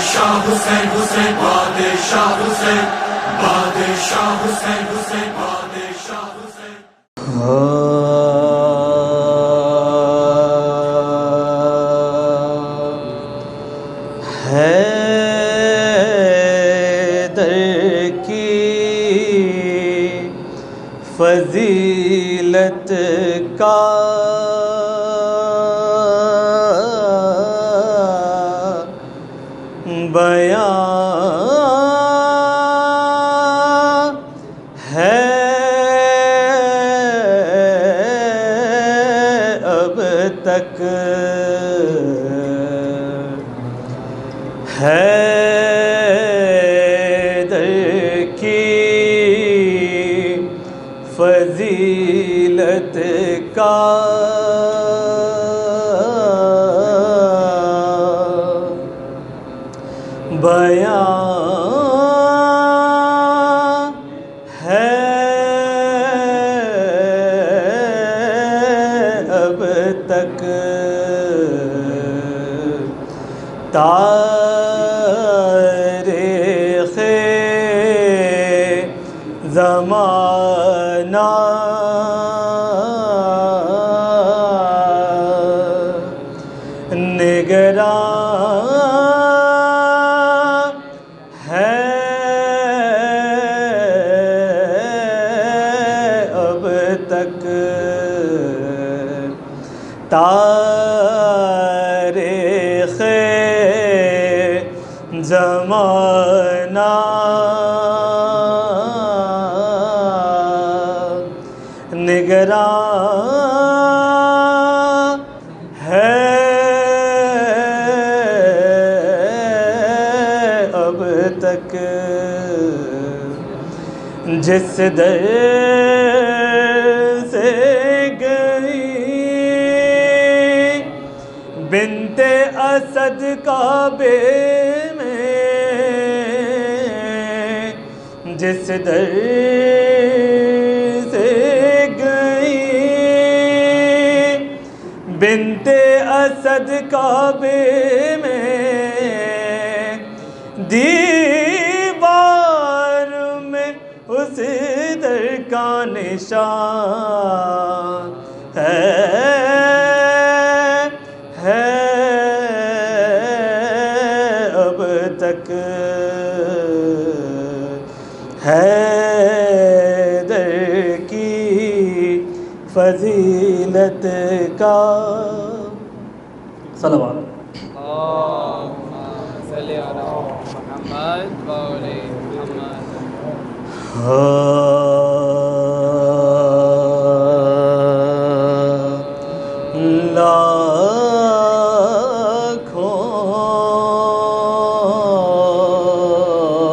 بادشاہ حسین حسین بادشاہ حسین بادشاہ حسین حسین بادشاہ حسین حیدر کی فضیلت کا بیان ہے اب تک، حیدر کی فضیلت کا بیان ہے اب تک، تاریخ زمانہ نگراں ہے اب تک، تاریخ زمانہ نگراں ہے اب تک، جس در سے گئی بنت اسد کعبے میں، جس در سے گئی بنت اسد کعبے میں، دیوار میں اس در کا نشان ہے اب تک، حیدر کی فضیلت کا صلوات۔ اللہم صلی علی محمد و آل محمد۔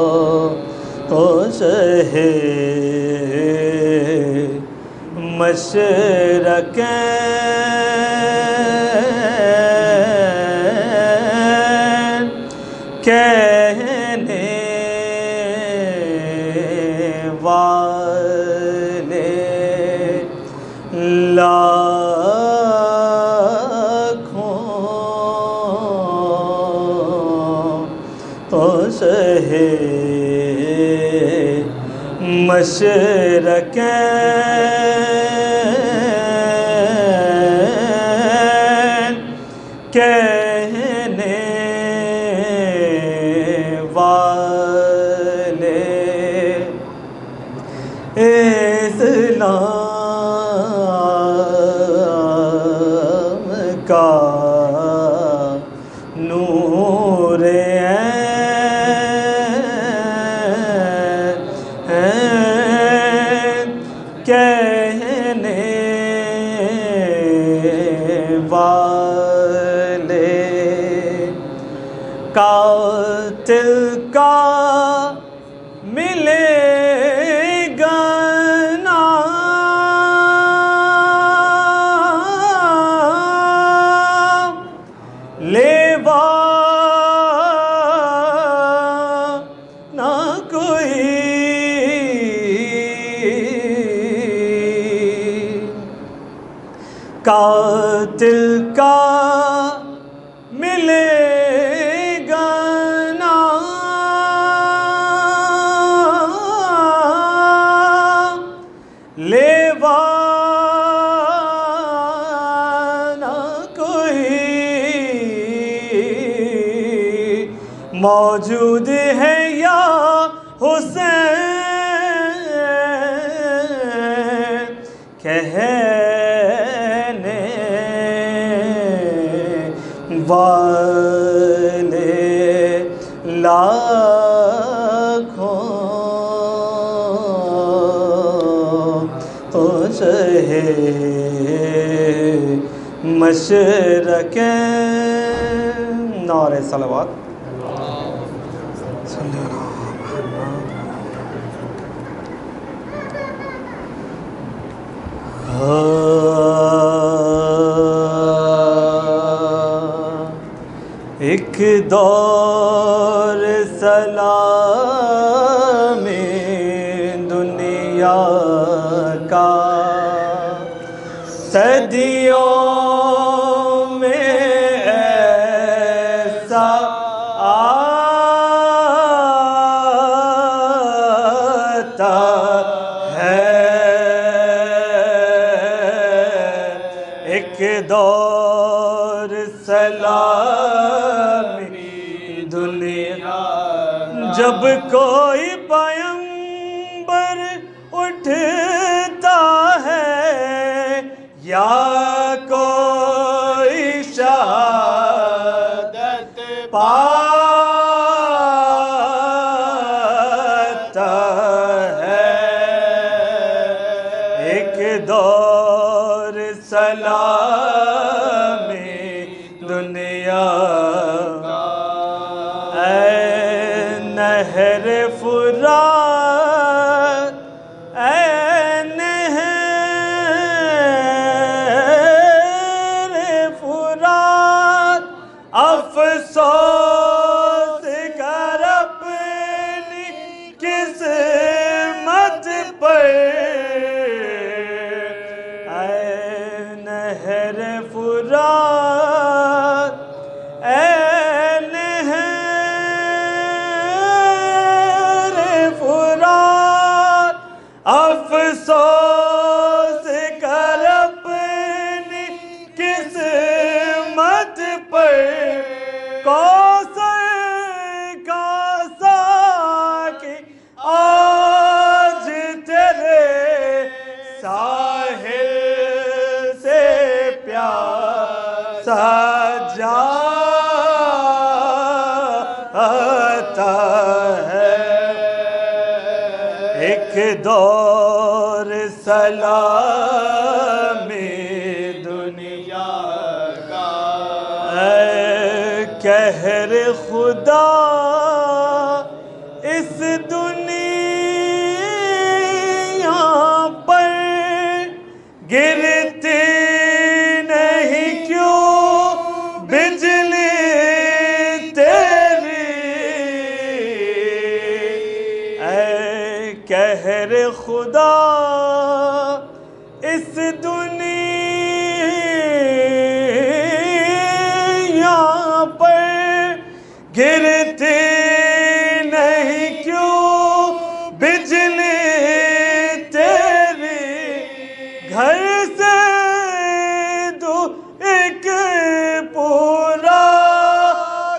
لاکھوں شہے مشرقین کہنے والے، لاکھوں شہے مشرقین کہنے والے، اسلام کا نور کہنے والے، قاتل کا ملے گا نام، لیوا نہ کوئی، قاتل کا ملے گا نام، نہ کوئی موجود ہے یا حسین کہنے والے لاکھوں چہے مشرقین نعرہ صلوات ایک دور سلام دنیا کا صدیوں میں ایسا آتا ہے ایک دور سلامی دنیا جب کوئی پیغمبر اٹھتا ہے یا کوئی شہادت پاتا ہے ایک دور سلامی دنیا اے نہر فرات اے نہر فرات افسوس کر اپنی قسمت پر اے نہر فرات اے نہر فرات افسوس کر اپنی قسمت پر کوثر کا ساقی آج تیرے ساحل سے پیاسا جاتا ہے ایک دور سلامی دنیا کا اے قہر خدا اس دنیا پر گرتی نہیں کیوں بجلی تیری اے قہر خدا اس دنیا پر گرتی نہیں کیوں بجلی تیری گھر سے دو ایک پورا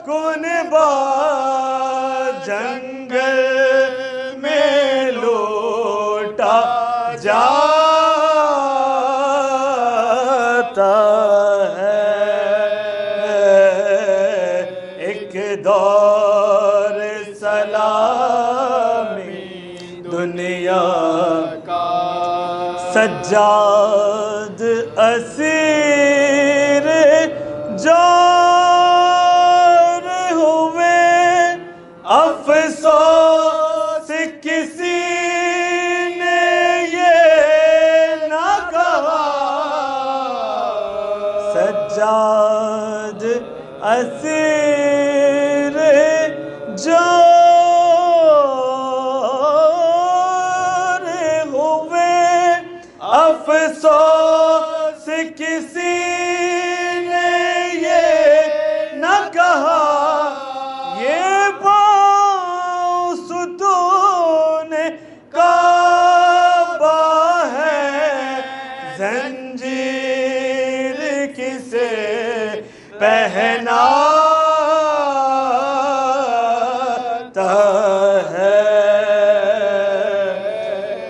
کنبہ جنگل میں لوٹا جاتا ہے ایک دور سلامی دنیا کا سجاد اسیر جار ہوئے افسوس کسی نے یہ نہ کہا سجاد اسیر جار ہوئے افسوس کسی نے یہ نہ کہا یہ پاؤں ستون کعبہ ہے زنجیر کسے پہناتا ہے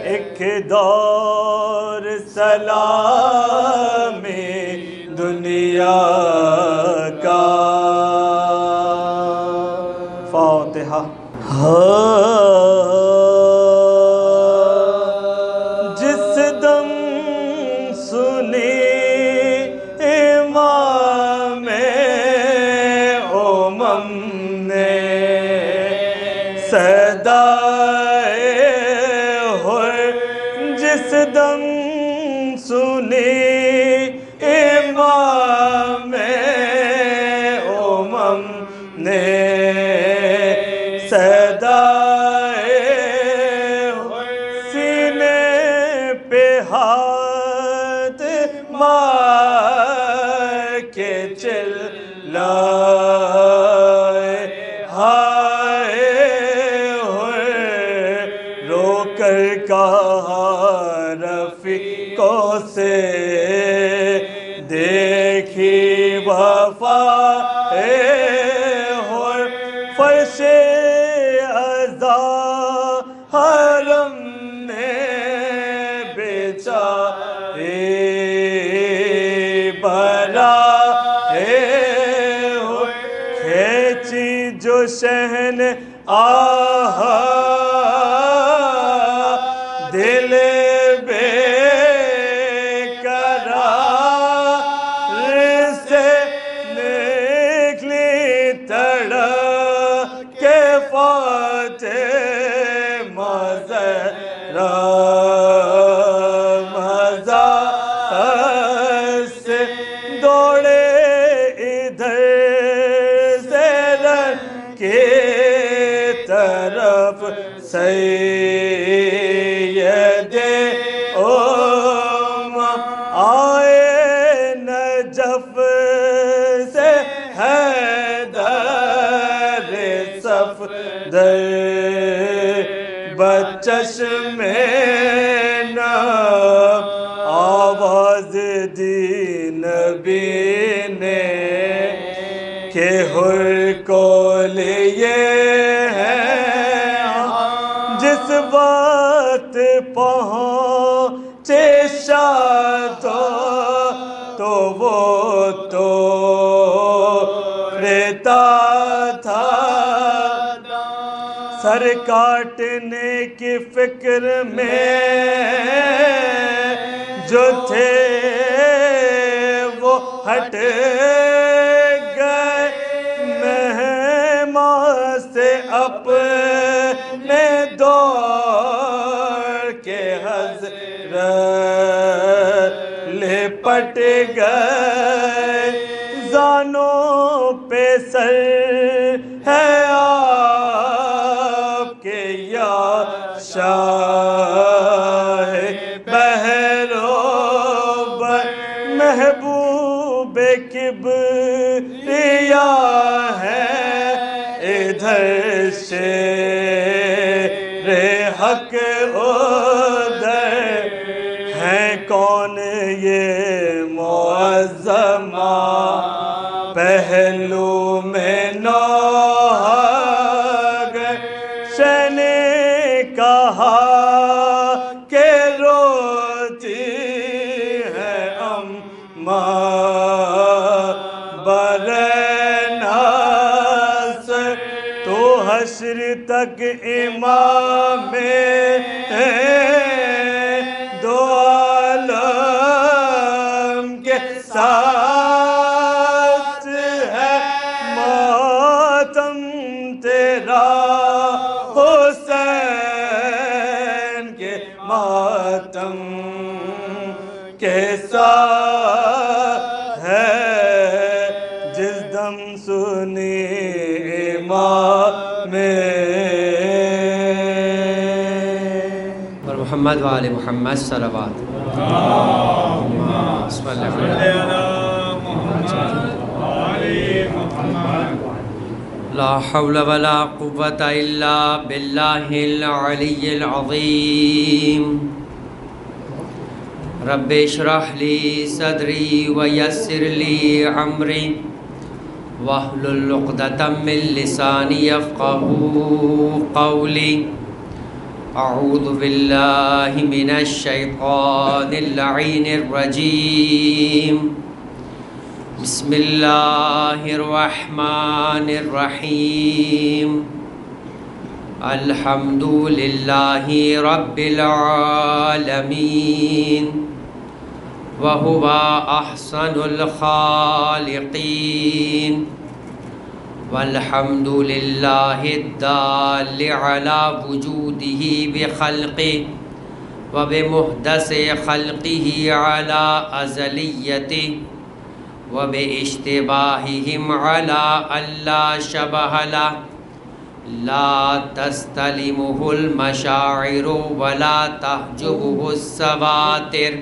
ایک دور سلامی دنیا کا فاتحہ جس دم سنی امام امم نے صدائے ہوئے جس دم سنی امام امم نے صدائے سینے پہ ہاتھ مار کے چلائے ہائے ہوئے رو کر کہا رفیقوں سے دیکھی وفا ہوئے فرش ازا حرم نے بیچارے برائے ہوئے کھینچی جو شہن آہا دل بے قرار سے نکلی تڑپ کے فاطمہ زہرا مزار سے دوڑے ادھر سے رن کی طرف سید آئے نجف سے حیدر صفدر بچشم نام آواز دی نبی نے کہ حر کو لیے جس وقت پہنچے شاہ تو وہ تو رہتا تھا سر کاٹنے کی فکر میں جو تھے وہ ہٹ گئے مہمان سے اپنے دور کے حضرت لپٹ گئے زانوں پہ سر ہے آپ کے یا شاہ بہروبر محبوب کبریا ہے ادھر شیر حق ادھر ہیں کون یہ معظمہ پہلو میں نوحہ نے کہا کہ روتی ہے برناس تو حشر تک امام دو عالم کے ساتھ ہے ماتم تیرا حسین کے ماتم کے ساتھ ہے جس دم سنی امام اور محمد وآل محمد صلوات لا حول ولا قوة إلا بالله العلي العظيم رب اشرح لي صدري ويسر لي أمري واحلل عقدة من لساني يفقهوا قولي أعوذ بالله من الشيطان اللعين الرجيم بسم الله الرحمن الرحيم الحمد لله رب العالمين وهو أحسن الخالقين والحمد لله الدال على وجوده بخلقه وبمحدث خلقه على أزليته وباشتباههم على ألا شبه له لا تستلمه المشاعر ولا تحجبه السواتر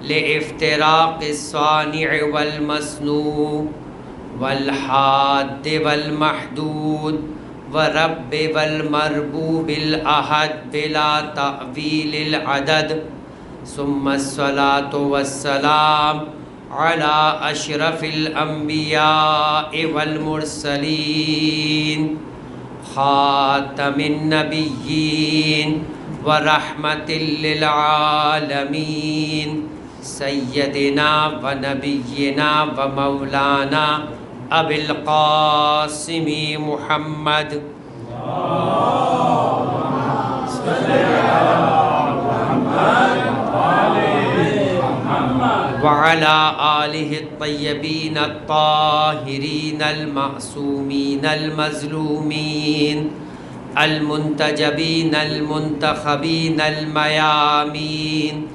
لافتراق الصانع والمصنوع والحاد والمحدود ورب والمربوب الأحد بلا تأويل العدد ثم الصلاة والسلام على أشرف الأنبياء والمرسلين خاتم النبيين ورحمة للعالمين سيدنا ونبينا ومولانا أبي القاسم محمد وعلى آله الطيبين الطاهرين المعصومين المظلومين المنتجبين المنتخبين الميامين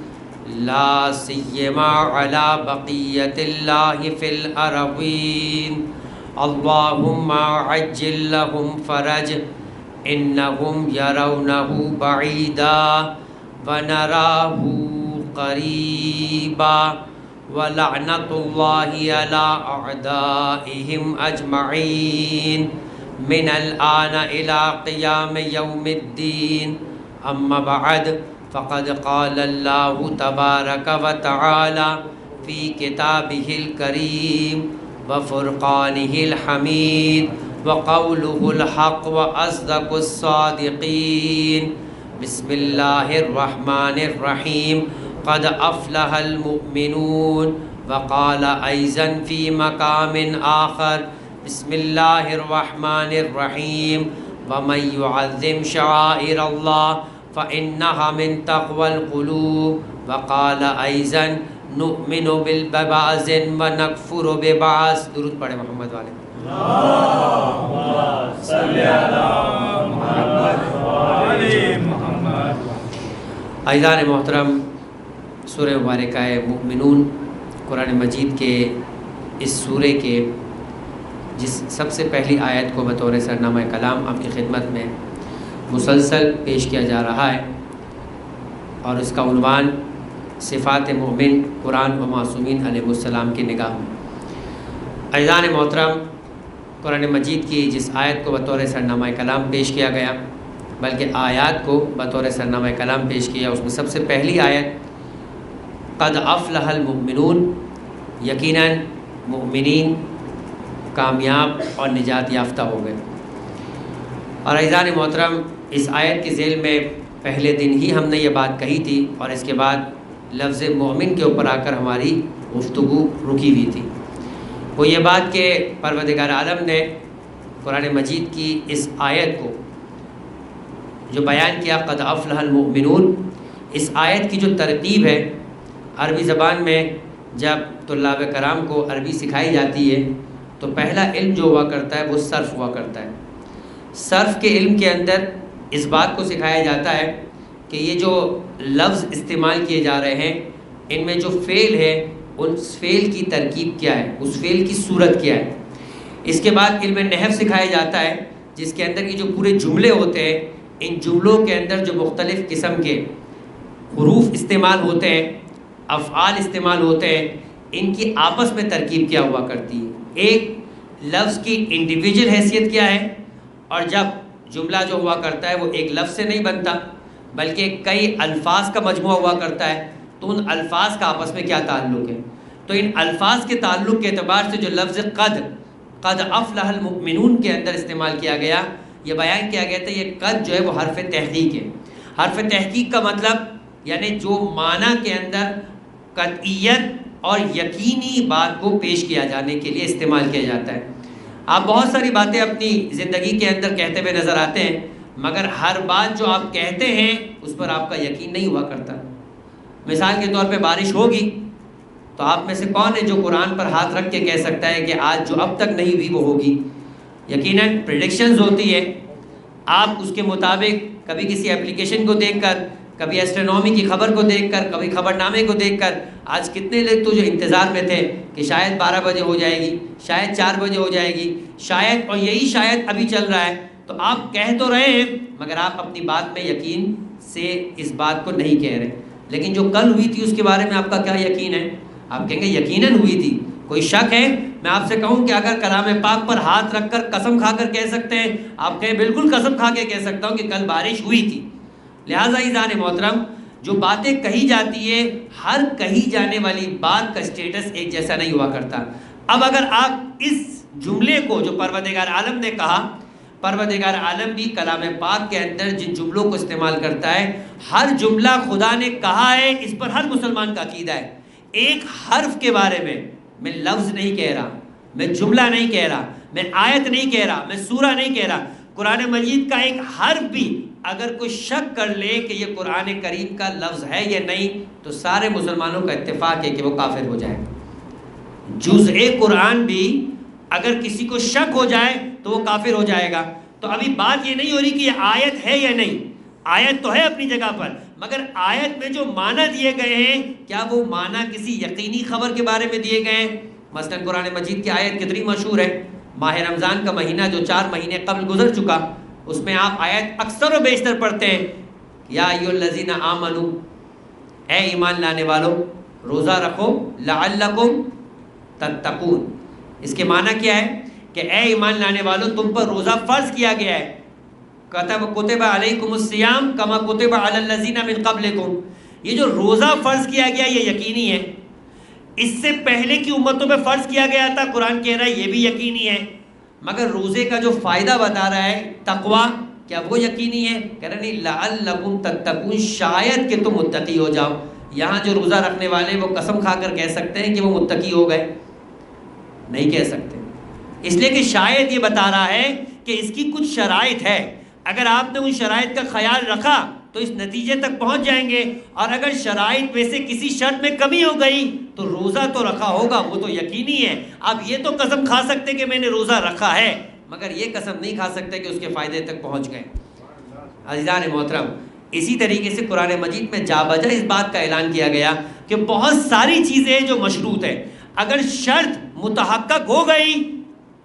لا سيما على بقية الله في الأرضين اللهم عجل لهم فرج إنهم يرونه بعيدا ونراه قريبا ولعنة الله على أعدائهم أجمعين من الآن إلى قيام يوم الدين أما بعد فقد قال الله تبارك وتعالى في كتابه الكريم وفرقانه الحميد وقوله الحق وأصدق الصادقين بسم الله الرحمن الرحيم قد أفلح المؤمنون وقال أيضا في مقام آخر بسم الله الرحمن الرحيم ومن يعظم شعائر الله فإنها من تقوى القلوب وقال أيضا نؤمن ببعض ونكفر ببعض درود پڑھیں محمد والے اللهم صل على محمد وآل محمد. عزیزان محترم، سورہ مبارکہ مؤمنون قرآن مجید کے اس سورے کے جس سب سے پہلی آیت کو بطور سرنامہ کلام آپ کی خدمت میں مسلسل پیش کیا جا رہا ہے اور اس کا عنوان صفات مومن قرآن و معصومین علیہ السلام کی نگاہ میں. عزیزان محترم، قرآن مجید کی جس آیت کو بطور سرنامہ کلام پیش کیا گیا، بلکہ آیات کو بطور سرنامہ کلام پیش کیا، اس میں سب سے پہلی آیت قد افلح المؤمنون، یقیناً مؤمنین کامیاب اور نجات یافتہ ہو گئے. اور عزیزان محترم، اس آیت کے ذیل میں پہلے دن ہی ہم نے یہ بات کہی تھی اور اس کے بعد لفظ مومن کے اوپر آ کر ہماری گفتگو رکی ہوئی تھی. وہ یہ بات کہ پروردگار عالم نے قرآن مجید کی اس آیت کو جو بیان کیا قد افلح المؤمنون، اس آیت کی جو ترتیب ہے عربی زبان میں جب طلاب کرام کو عربی سکھائی جاتی ہے تو پہلا علم جو ہوا کرتا ہے وہ صرف ہوا کرتا ہے. صرف کے علم کے اندر اس بات کو سکھایا جاتا ہے کہ یہ جو لفظ استعمال کیے جا رہے ہیں ان میں جو فعل ہے اس فعل کی ترکیب کیا ہے، اس فعل کی صورت کیا ہے. اس کے بعد علم نحو سکھایا جاتا ہے جس کے اندر یہ جو پورے جملے ہوتے ہیں ان جملوں کے اندر جو مختلف قسم کے حروف استعمال ہوتے ہیں، افعال استعمال ہوتے ہیں، ان کی آپس میں ترکیب کیا ہوا کرتی ہے. ایک لفظ کی انڈیویجول حیثیت کیا ہے، اور جب جملہ جو ہوا کرتا ہے وہ ایک لفظ سے نہیں بنتا بلکہ کئی الفاظ کا مجموعہ ہوا کرتا ہے تو ان الفاظ کا آپس میں کیا تعلق ہے. تو ان الفاظ کے تعلق کے اعتبار سے جو لفظ قد افلح المؤمنون کے اندر استعمال کیا گیا، یہ بیان کیا گیا تھا یہ قد جو ہے وہ حرف تحقیق ہے. حرف تحقیق کا مطلب یعنی جو معنی کے اندر قطعیت اور یقینی بات کو پیش کیا جانے کے لیے استعمال کیا جاتا ہے. آپ بہت ساری باتیں اپنی زندگی کے اندر کہتے ہوئے نظر آتے ہیں، مگر ہر بات جو آپ کہتے ہیں اس پر آپ کا یقین نہیں ہوا کرتا. مثال کے طور پہ بارش ہوگی تو آپ میں سے کون ہے جو قرآن پر ہاتھ رکھ کے کہہ سکتا ہے کہ آج جو اب تک نہیں ہوئی وہ ہوگی؟ یقیناً پریڈکشنز ہوتی ہے، آپ اس کے مطابق کبھی کسی اپلیکیشن کو دیکھ کر، کبھی ایسٹرونومی کی خبر کو دیکھ کر، کبھی خبر نامے کو دیکھ کر، آج کتنے لوگ تو جو انتظار میں تھے کہ شاید 12 بجے ہو جائے گی، شاید 4 بجے ہو جائے گی، شاید، اور یہی شاید ابھی چل رہا ہے. تو آپ کہہ تو رہے ہیں مگر آپ اپنی بات میں یقین سے اس بات کو نہیں کہہ رہے. لیکن جو کل ہوئی تھی اس کے بارے میں آپ کا کیا یقین ہے؟ آپ کہیں گے یقیناً ہوئی تھی. کوئی شک ہے؟ میں آپ سے کہوں کہ اگر کلام پاک پر ہاتھ رکھ کر قسم کھا کر کہہ سکتے ہیں، آپ کہیں بالکل قسم کھا کے کہہ سکتا ہوں کہ کل بارش ہوئی تھی. لہٰذا عزیزان محترم، جو باتیں کہی جاتی ہے، ہر کہی جانے والی بات کا سٹیٹس ایک جیسا نہیں ہوا کرتا. اب اگر آپ اس جملے کو جو پروردگار عالم نے کہا، پروردگار عالم بھی کلام پاک کے اندر جن جملوں کو استعمال کرتا ہے، ہر جملہ خدا نے کہا ہے، اس پر ہر مسلمان کا عقیدہ ہے. ایک حرف کے بارے میں لفظ نہیں کہہ رہا، میں جملہ نہیں کہہ رہا، میں آیت نہیں کہہ رہا، میں سورہ نہیں کہہ رہا. قرآن مجید کا ایک حرف بھی اگر کوئی شک کر لے کہ یہ قرآن کریم کا لفظ ہے یا نہیں، تو سارے مسلمانوں کا اتفاق ہے کہ وہ کافر ہو جائے. جزء قرآن بھی اگر کسی کو شک ہو جائے تو وہ کافر ہو جائے گا. تو ابھی بات یہ نہیں ہو رہی کہ یہ آیت ہے یا نہیں، آیت تو ہے اپنی جگہ پر، مگر آیت میں جو معنی دیے گئے ہیں کیا وہ معنی کسی یقینی خبر کے بارے میں دیے گئے ہیں؟ مثلا قرآن مجید کی آیت کتنی مشہور ہے. ماہ رمضان کا مہینہ جو 4 مہینے قبل گزر چکا، اس میں آپ آیت اکثر و بیشتر پڑھتے ہیں، یا ایھا الذین آمنو، اے ایمان لانے والو، روزہ رکھو لعلکم تتقون. اس کے معنی کیا ہے کہ اے ایمان لانے والو تم پر روزہ فرض کیا گیا ہے. کتب علیکم الصیام کما کتب علی الذین من قبلکم. یہ جو روزہ فرض کیا گیا یہ یقینی ہے. اس سے پہلے کی امتوں پہ فرض کیا گیا تھا، قرآن کہہ رہا ہے یہ بھی یقینی ہے. مگر روزے کا جو فائدہ بتا رہا ہے تقویٰ، کیا وہ یقینی ہے؟ کہہ رہا نہیں لعلکم تتقون، شاید کہ تم متقی ہو جاؤ. یہاں جو روزہ رکھنے والے وہ قسم کھا کر کہہ سکتے ہیں کہ وہ متقی ہو گئے؟ نہیں کہہ سکتے، اس لیے کہ شاید یہ بتا رہا ہے کہ اس کی کچھ شرائط ہے. اگر آپ نے ان شرائط کا خیال رکھا تو اس نتیجے تک پہنچ جائیں گے، اور اگر شرائط میں سے کسی شرط میں کمی ہو گئی تو روزہ تو رکھا ہوگا، وہ تو یقینی ہے. آپ یہ تو قسم کھا سکتے کہ میں نے روزہ رکھا ہے، مگر یہ قسم نہیں کھا سکتے کہ اس کے فائدے تک پہنچ گئے. عزیزان محترم، اسی طریقے سے قرآن مجید میں جا بجا اس بات کا اعلان کیا گیا کہ بہت ساری چیزیں جو مشروط ہیں، اگر شرط متحقق ہو گئی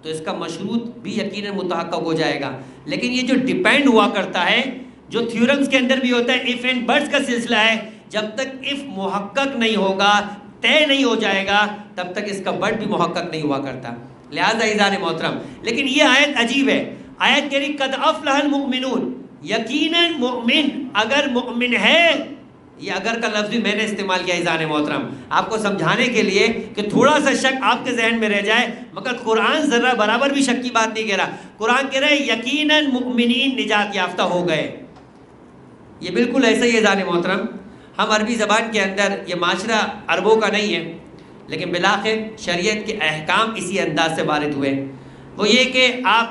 تو اس کا مشروط بھی یقیناً متحقق ہو جائے گا. لیکن یہ جو ڈیپینڈ ہوا کرتا ہے، جو تھیورمز کے اندر بھی ہوتا ہے، اف اینڈ بٹس کا سلسلہ ہے، جب تک اف محقق نہیں ہوگا، طے نہیں ہو جائے گا، تب تک اس کا بٹ بھی محقق نہیں ہوا کرتا. لہذا عزیزان محترم، لیکن یہ آیت عجیب ہے. آیت کہہ رہی قد افلح المؤمنون، یقیناً مؤمن، اگر مؤمن ہے، یہ اگر کا لفظ بھی میں نے استعمال کیا عزیزان محترم آپ کو سمجھانے کے لیے کہ تھوڑا سا شک آپ کے ذہن میں رہ جائے، مگر قرآن ذرہ برابر بھی شک کی بات نہیں کہہ رہا. قرآن کہہ رہا ہے یقیناً مؤمنین نجات یافتہ ہو گئے. یہ بالکل ایسا ہی ہے عزیزان محترم. ہم عربی زبان کے اندر، یہ معاشرہ عربوں کا نہیں ہے، لیکن بالآخر شریعت کے احکام اسی انداز سے وارد ہوئے. وہ یہ کہ آپ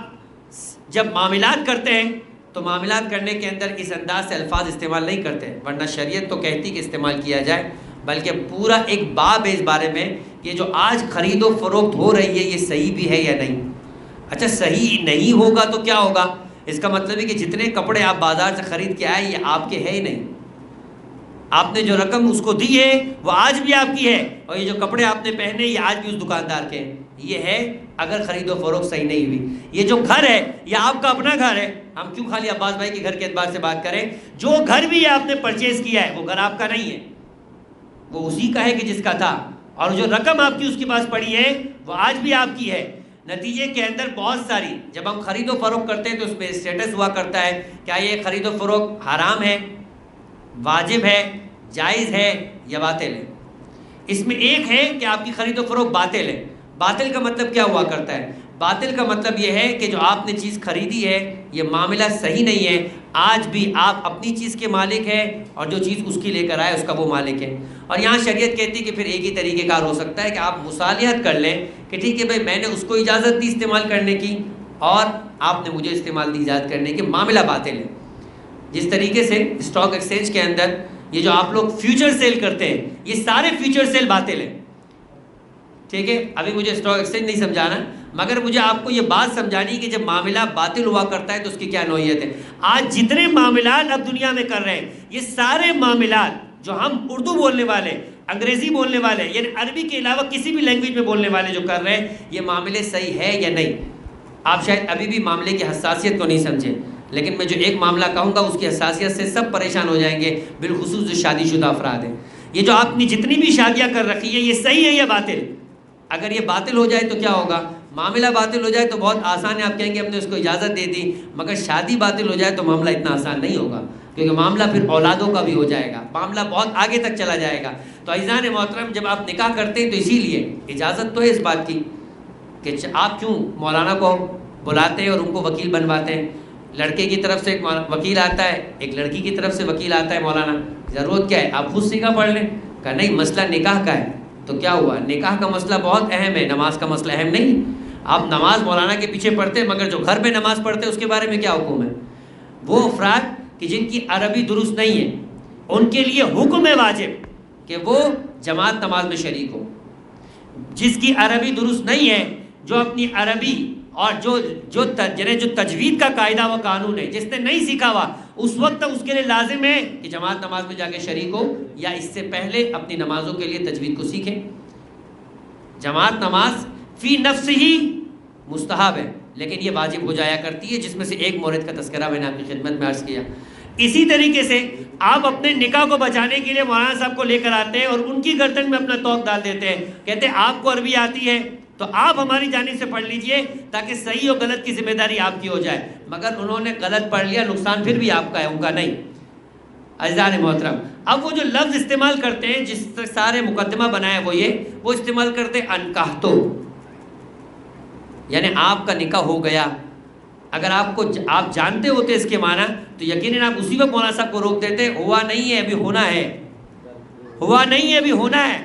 جب معاملات کرتے ہیں تو معاملات کرنے کے اندر اس انداز سے الفاظ استعمال نہیں کرتے، ورنہ شریعت تو کہتی کہ استعمال کیا جائے، بلکہ پورا ایک باب ہے اس بارے میں کہ جو آج خرید و فروخت ہو رہی ہے یہ صحیح بھی ہے یا نہیں. اچھا صحیح نہیں ہوگا تو کیا ہوگا؟ اس کا مطلب ہے کہ جتنے کپڑے آپ بازار سے خرید کے آئے یہ آپ کے ہے ہی نہیں. آپ نے جو رقم اس کو دی ہے وہ آج بھی آپ کی ہے، اور یہ جو کپڑے آپ نے پہنے یہ آج بھی اس دکاندار کے ہیں. یہ ہے اگر خرید و فروخت صحیح نہیں ہوئی. یہ جو گھر ہے یہ آپ کا اپنا گھر ہے. ہم کیوں خالی عباس بھائی کے گھر کے اعتبار سے بات کریں؟ جو گھر بھی آپ نے پرچیز کیا ہے وہ گھر آپ کا نہیں ہے، وہ اسی کا ہے کہ جس کا تھا، اور جو رقم آپ کی اس کے پاس پڑی ہے وہ آج بھی آپ کی ہے. نتیجے کے اندر بہت ساری جب ہم خرید و فروخت کرتے ہیں تو اس میں اسٹیٹس ہوا کرتا ہے، کیا یہ خرید و فروخت حرام ہے، واجب ہے، جائز ہے یا باطل ہے؟ اس میں ایک ہے کہ آپ کی خرید و فروخت باطل ہے۔ باطل کا مطلب کیا ہوا کرتا ہے؟ باطل کا مطلب یہ ہے کہ جو آپ نے چیز خریدی ہے یہ معاملہ صحیح نہیں ہے، آج بھی آپ اپنی چیز کے مالک ہیں اور جو چیز اس کی لے کر آئے اس کا وہ مالک ہے۔ اور یہاں شریعت کہتی ہے کہ پھر ایک ہی طریقہ کار ہو سکتا ہے کہ آپ مصالحت کر لیں کہ ٹھیک ہے بھائی میں نے اس کو اجازت دی استعمال کرنے کی اور آپ نے مجھے استعمال دی اجازت کرنے کی، معاملہ باطل ہے۔ جس طریقے سے اسٹاک ایکسچینج کے اندر یہ جو آپ لوگ فیوچر سیل کرتے ہیں یہ سارے فیوچر سیل باطل ہیں، ٹھیک ہے؟ ابھی مجھے اسٹاک ایکسچینج نہیں سمجھانا، مگر مجھے آپ کو یہ بات سمجھانی کہ جب معاملہ باطل ہوا کرتا ہے تو اس کی کیا نوعیت ہے۔ آج جتنے معاملات اب دنیا میں کر رہے ہیں یہ سارے معاملات جو ہم اردو بولنے والے، انگریزی بولنے والے، یعنی عربی کے علاوہ کسی بھی لینگویج میں بولنے والے جو کر رہے ہیں یہ معاملے صحیح ہے یا نہیں۔ آپ شاید ابھی بھی معاملے کی حساسیت کو نہیں سمجھیں، لیکن میں جو ایک معاملہ کہوں گا اس کی حساسیت سے سب پریشان ہو جائیں گے، بالخصوص جو شادی شدہ افراد ہیں۔ یہ جو آپ نے جتنی بھی شادیاں کر رکھی ہیں یہ صحیح ہے یا باطل؟ اگر یہ باطل ہو جائے تو کیا ہوگا؟ معاملہ باطل ہو جائے تو بہت آسان ہے، آپ کہیں گے ہم نے اس کو اجازت دے دی، مگر شادی باطل ہو جائے تو معاملہ اتنا آسان نہیں ہوگا، کیونکہ معاملہ پھر اولادوں کا بھی ہو جائے گا، معاملہ بہت آگے تک چلا جائے گا۔ تو عزیزان محترم جب آپ نکاح کرتے ہیں تو اسی لیے اجازت تو ہے اس بات کی کہ آپ کیوں مولانا کو بلاتے ہیں اور ان کو وکیل بنواتے ہیں؟ لڑکے کی طرف سے ایک وکیل آتا ہے، ایک لڑکی کی طرف سے وکیل آتا ہے، مولانا ضرورت کیا ہے؟ آپ خود سیکھا پڑھ لیں۔ کہا نہیں مسئلہ نکاح کا ہے، تو کیا ہوا؟ نکاح کا مسئلہ بہت اہم ہے، نماز کا مسئلہ اہم نہیں۔ آپ نماز مولانا کے پیچھے پڑھتے ہیں، مگر جو گھر میں نماز پڑھتے ہیں اس کے بارے میں کیا حکم ہے؟ وہ افراد کہ جن کی عربی درست نہیں ہے ان کے لیے حکم ہے واجب کہ وہ جماعت نماز میں شریک ہو۔ جس کی عربی درست نہیں ہے، جو اپنی عربی اور جو تجوید کا قاعدہ و قانون ہے جس نے نہیں سیکھا ہوا، اس وقت اس کے لیے لازم ہے کہ جماعت نماز میں جا کے شریک ہو، یا اس سے پہلے اپنی نمازوں کے لیے تجوید کو سیکھیں۔ جماعت نماز فی نفس ہی مستحب ہے، لیکن یہ واجب ہو جایا کرتی ہے، جس میں سے ایک مورد کا تذکرہ میں نے آپ کی خدمت میں عرض کیا۔ اسی طریقے سے آپ اپنے نکاح کو بچانے کے لیے مولانا صاحب کو لے کر آتے ہیں اور ان کی گردن میں اپنا توق ڈال دیتے ہیں، کہتے ہیں آپ کو عربی آتی ہے تو آپ ہماری جانب سے پڑھ لیجئے تاکہ صحیح اور غلط کی ذمہ داری آپ کی ہو جائے، مگر انہوں نے غلط پڑھ لیا، نقصان پھر بھی آپ کا ہے، ان کا نہیں۔ عزیزان محترم اب وہ جو لفظ استعمال کرتے ہیں جس سارے مقدمہ بنایا وہ استعمال کرتے ہیں انکحتو، یعنی آپ کا نکاح ہو گیا۔ اگر آپ جانتے ہوتے اس کے معنی تو یقیناً آپ اسی وقت مولانا صاحب کو روک دیتے، ہوا نہیں ہے ابھی ہونا ہے، ہوا نہیں ہے ابھی ہونا ہے۔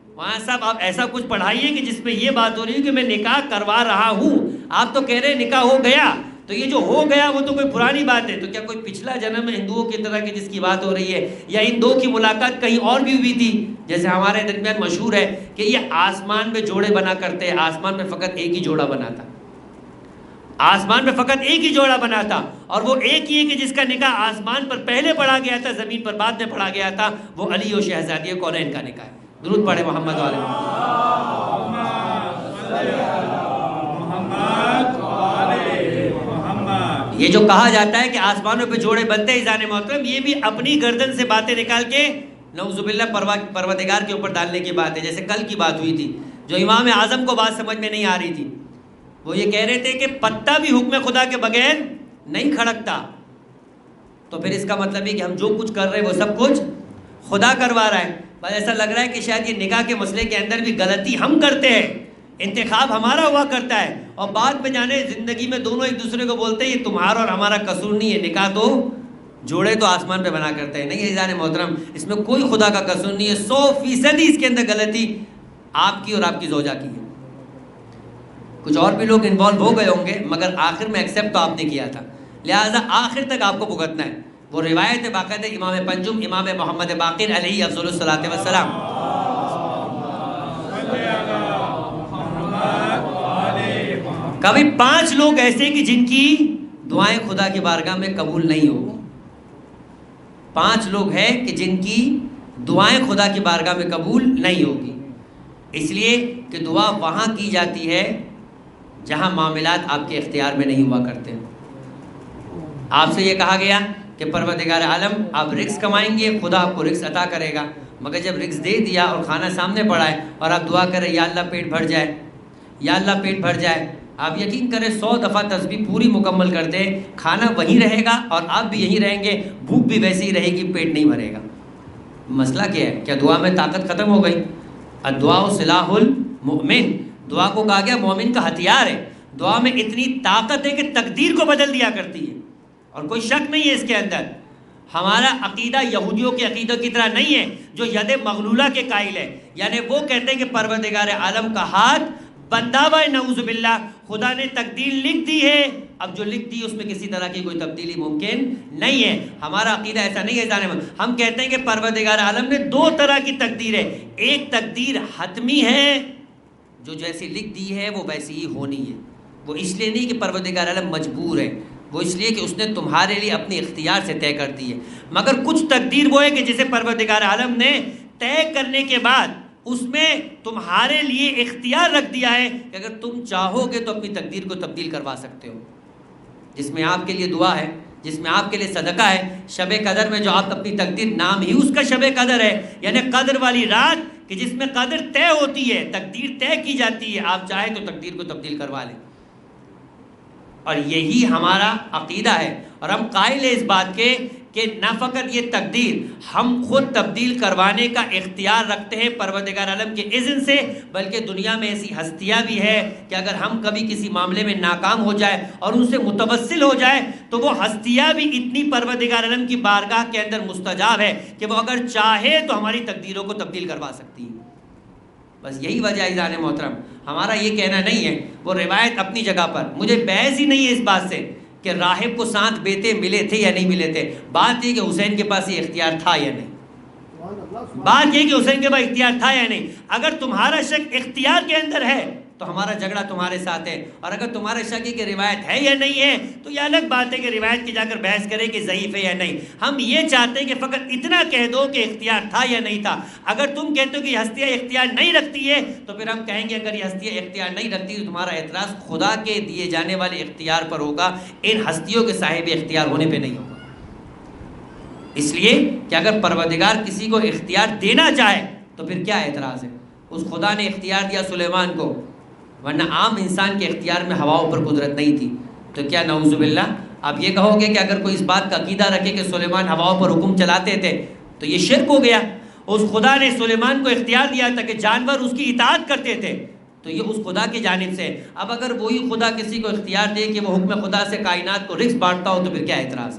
مولانا صاحب آپ ایسا کچھ پڑھائیے کہ جس میں یہ بات ہو رہی ہے کہ میں نکاح کروا رہا ہوں، آپ تو کہہ رہے ہیں نکاح ہو گیا، تو یہ جو ہو گیا وہ تو کوئی پرانی بات ہے، تو کیا کوئی پچھلا جنم ہندوؤں کی طرح کی جس کی بات ہو رہی ہے، یا ان دو کی ملاقات کہیں اور بھی ہوئی تھی؟ جیسے ہمارے درمیان مشہور ہے کہ یہ آسمان میں جوڑے بنا کرتے ہیں، آسمان میں فقط ایک ہی جوڑا بنا تھا، آسمان میں فقط ایک ہی جوڑا بنا تھا، اور وہ ایک ہی ہے کہ جس کا نکاح آسمان پر پہلے پڑھا گیا تھا، زمین پر بعد میں پڑھا گیا تھا، وہ علی و شہزادی کونین کا نکاح ہے۔ درود پڑھے محمد والے یہ جو کہا جاتا ہے کہ آسمانوں پہ جوڑے بنتے ہیں، عزیزان محترم یہ بھی اپنی گردن سے باتیں نکال کے نعوذ باللہ پروردگار کے اوپر ڈالنے کی بات ہے۔ جیسے کل کی بات ہوئی تھی، جو امام اعظم کو بات سمجھ میں نہیں آ رہی تھی، وہ یہ کہہ رہے تھے کہ پتا بھی حکم خدا کے بغیر نہیں کھڑکتا، تو پھر اس کا مطلب ہے کہ ہم جو کچھ کر رہے ہیں وہ سب کچھ خدا کروا رہا ہے۔ بس ایسا لگ رہا ہے کہ شاید یہ نکاح کے مسئلے کے اندر بھی غلطی ہم کرتے ہیں، انتخاب ہمارا ہوا کرتا ہے، اور بعد میں جانے زندگی میں دونوں ایک دوسرے کو بولتے ہیں یہ تمہارا اور ہمارا قصور نہیں ہے، نکاح تو جوڑے تو آسمان پہ بنا کرتے ہیں۔ نہیں عزیزان محترم اس میں کوئی خدا کا قصور نہیں ہے، 100% اس کے اندر غلطی آپ کی اور آپ کی زوجہ کی ہے۔ کچھ اور بھی لوگ انوالو ہو گئے ہوں گے، مگر آخر میں ایکسیپٹ تو آپ نے کیا تھا، لہٰذا آخر تک آپ کو بھگتنا ہے۔ وہ روایت باقاعدہ امام پنجم امام محمد باقر علیہ افضل الصلاۃ والسلام، کبھی 5 لوگ ایسے کہ جن کی دعائیں خدا کی بارگاہ میں قبول نہیں ہوگی، 5 لوگ ہیں کہ جن کی دعائیں خدا کی بارگاہ میں قبول نہیں ہوگی، اس لیے کہ دعا وہاں کی جاتی ہے جہاں معاملات آپ کے اختیار میں نہیں ہوا کرتے۔ آپ سے یہ کہا گیا کہ پروردگار عالم آپ رزق کمائیں گے، خدا آپ کو رزق عطا کرے گا، مگر جب رزق دے دیا اور کھانا سامنے پڑا ہے اور آپ دعا کریں یا اللہ پیٹ بھر جائے، یا اللہ پیٹ بھر جائے، آپ یقین کریں 100 دفعہ تسبیح پوری مکمل کر دیں، کھانا وہیں رہے گا اور آپ بھی یہیں رہیں گے، بھوک بھی ویسے ہی رہے گی، پیٹ نہیں بھرے گا۔ مسئلہ کیا ہے؟ کیا دعا میں طاقت ختم ہو گئی؟ الدعاء سلاح المؤمن، دعا کو کہا گیا مومن کا ہتھیار ہے. دعا میں اتنی طاقت ہے کہ تقدیر کو بدل دیا کرتی ہے، اور کوئی شک نہیں ہے اس کے اندر. ہمارا عقیدہ یہودیوں کے عقیدہ کی طرح نہیں ہے جو ید مغلولہ کے قائل ہے. یعنی وہ کہتے ہیں کہ پروردگار عالم کا ہاتھ بندہ ہوا ہے، نعوذ باللہ. خدا نے تقدیر لکھ دی ہے، اب جو لکھ دی اس میں کسی طرح کی کوئی تبدیلی ممکن نہیں ہے. ہمارا عقیدہ ایسا نہیں ہے. ہم کہتے ہیں کہ پروردگار عالم نے دو طرح کی تقدیر ہے. ایک تقدیر حتمی ہے، جو جیسی لکھ دی ہے وہ ویسی ہی ہونی ہے. وہ اس لیے نہیں کہ پروردگار عالم مجبور ہے، وہ اس لیے کہ اس نے تمہارے لیے اپنے اختیار سے طے کر دی ہے. مگر کچھ تقدیر وہ ہے کہ جسے پروردگار عالم نے طے کرنے کے بعد اس میں تمہارے لیے اختیار رکھ دیا ہے کہ اگر تم چاہو گے تو اپنی تقدیر کو تبدیل کروا سکتے ہو. جس میں آپ کے لیے دعا ہے، جس میں آپ کے لیے صدقہ ہے. شب قدر میں جو آپ اپنی تقدیر، نام ہی اس کا شب قدر ہے، یعنی قدر والی رات کہ جس میں قدر طے ہوتی ہے، تقدیر طے کی جاتی ہے. آپ چاہیں تو تقدیر کو تبدیل کروا لیں. اور یہی ہمارا عقیدہ ہے، اور ہم قائل ہیں اس بات کے کہ نہ فقط یہ تقدیر ہم خود تبدیل کروانے کا اختیار رکھتے ہیں پروردگار عالم کے اذن سے، بلکہ دنیا میں ایسی ہستیاں بھی ہے کہ اگر ہم کبھی کسی معاملے میں ناکام ہو جائے اور ان سے متوسل ہو جائے تو وہ ہستیاں بھی اتنی پروردگار عالم کی بارگاہ کے اندر مستجاب ہے کہ وہ اگر چاہے تو ہماری تقدیروں کو تبدیل کروا سکتی ہے. بس یہی وجہ ہے عزیزان محترم. ہمارا یہ کہنا نہیں ہے، وہ روایت اپنی جگہ پر، مجھے بحث ہی نہیں ہے اس بات سے کہ راہب کو 7 بیٹے ملے تھے یا نہیں ملے تھے. بات یہ کہ حسین کے پاس یہ اختیار تھا یا نہیں. بات یہ کہ حسین کے پاس اختیار تھا یا نہیں. اگر تمہارا شک اختیار کے اندر ہے تو ہمارا جھگڑا تمہارے ساتھ ہے، اور اگر تمہارا شک ہے کہ روایت ہے یا نہیں ہے تو یہ الگ بات ہے کہ روایت کی جا کر بحث کرے کہ ضعیف ہے یا نہیں. ہم یہ چاہتے ہیں کہ فقط اتنا کہہ دو کہ اختیار تھا یا نہیں تھا. اگر تم کہتے ہو کہ یہ ہستیاں اختیار نہیں رکھتی ہے تو پھر ہم کہیں گے اگر یہ ہستیاں اختیار نہیں رکھتی تو تمہارا اعتراض خدا کے دیے جانے والے اختیار پر ہوگا، ان ہستیوں کے صاحب اختیار ہونے پہ نہیں ہوگا. اس لیے کہ اگر پروردگار کسی کو اختیار دینا چاہے تو پھر کیا اعتراض ہے؟ اس خدا نے اختیار دیا سلیمان کو، ورنہ عام انسان کے اختیار میں ہواؤں پر قدرت نہیں تھی. تو کیا نعوذ باللہ آپ یہ کہو گے کہ اگر کوئی اس بات کا عقیدہ رکھے کہ سلیمان ہواؤں پر حکم چلاتے تھے تو یہ شرک ہو گیا؟ اس خدا نے سلیمان کو اختیار دیا تھا کہ جانور اس کی اطاعت کرتے تھے، تو یہ اس خدا کی جانب سے. اب اگر وہی خدا کسی کو اختیار دے کہ وہ حکم خدا سے کائنات کو رزق بانٹتا ہو تو پھر کیا اعتراض؟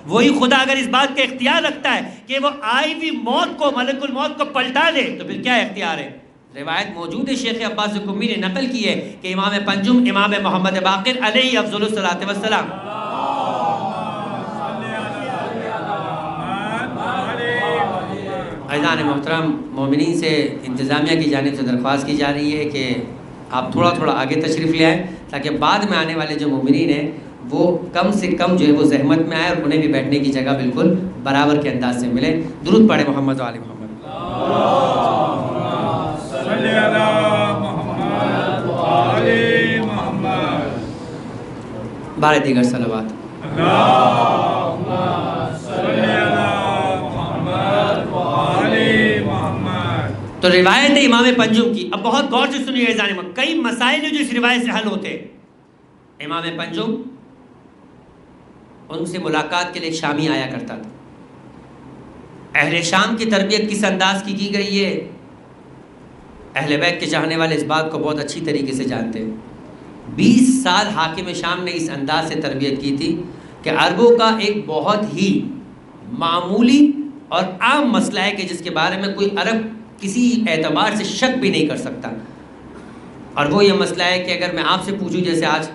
وہی خدا اگر اس بات کا اختیار رکھتا ہے کہ وہ آئی ہوئی موت کو، ملک الموت کو پلٹا دے تو پھر کیا اختیار ہے؟ روایت موجود ہے، شیخ عباس قمی نے نقل کی ہے کہ امام پنجم امام محمد باقر علیہ افضل الصلاۃ والسلام عزیزان محترم، مومنین سے انتظامیہ کی جانب سے درخواست کی جا رہی ہے کہ آپ تھوڑا تھوڑا آگے تشریف لے آئیں تاکہ بعد میں آنے والے جو مومنین ہیں وہ کم سے کم جو ہے وہ زحمت میں آئے اور انہیں بھی بیٹھنے کی جگہ بالکل برابر کے انداز سے ملے. درود پڑھے محمد و آل محمد. بارے دیگر صلوات. تو روایت ہے امام پنجم کی. اب بہت غور سے سنیے گا، کئی مسائل جو اس روایت سے حل ہوتے. امام پنجم ان سے ملاقات کے لیے شامی آیا کرتا تھا. اہل شام کی تربیت کس انداز کی گئی ہے اہل بیت کے چاہنے والے اس بات کو بہت اچھی طریقے سے جانتے ہیں. 20 سال حاکم شام نے اس انداز سے تربیت کی تھی کہ عربوں کا ایک بہت ہی معمولی اور عام مسئلہ ہے کہ جس کے بارے میں کوئی عرب کسی اعتبار سے شک بھی نہیں کر سکتا، اور وہ یہ مسئلہ ہے کہ اگر میں آپ سے پوچھوں جیسے آج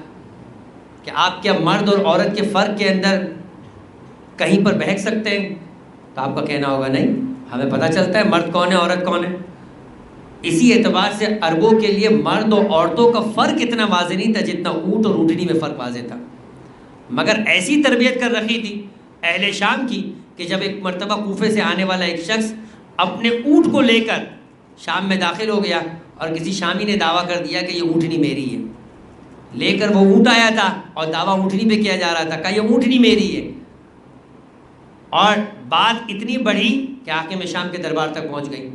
کہ آپ کیا مرد اور عورت کے فرق کے اندر کہیں پر بہک سکتے ہیں تو آپ کا کہنا ہوگا نہیں، ہمیں پتہ چلتا ہے مرد کون ہے عورت کون ہے. اسی اعتبار سے عربوں کے لیے مرد اور عورتوں کا فرق اتنا واضح نہیں تھا جتنا اونٹ اور اونٹنی میں فرق واضح تھا. مگر ایسی تربیت کر رکھی تھی اہل شام کی کہ جب ایک مرتبہ کوفے سے آنے والا ایک شخص اپنے اونٹ کو لے کر شام میں داخل ہو گیا اور کسی شامی نے دعویٰ کر دیا کہ یہ اونٹنی میری ہے. لے کر وہ اونٹ آیا تھا اور دعویٰ اونٹنی پہ کیا جا رہا تھا کہ یہ اونٹنی میری ہے. اور بات اتنی بڑھی کہ حاکم شام کے دربار تک پہنچ گئی.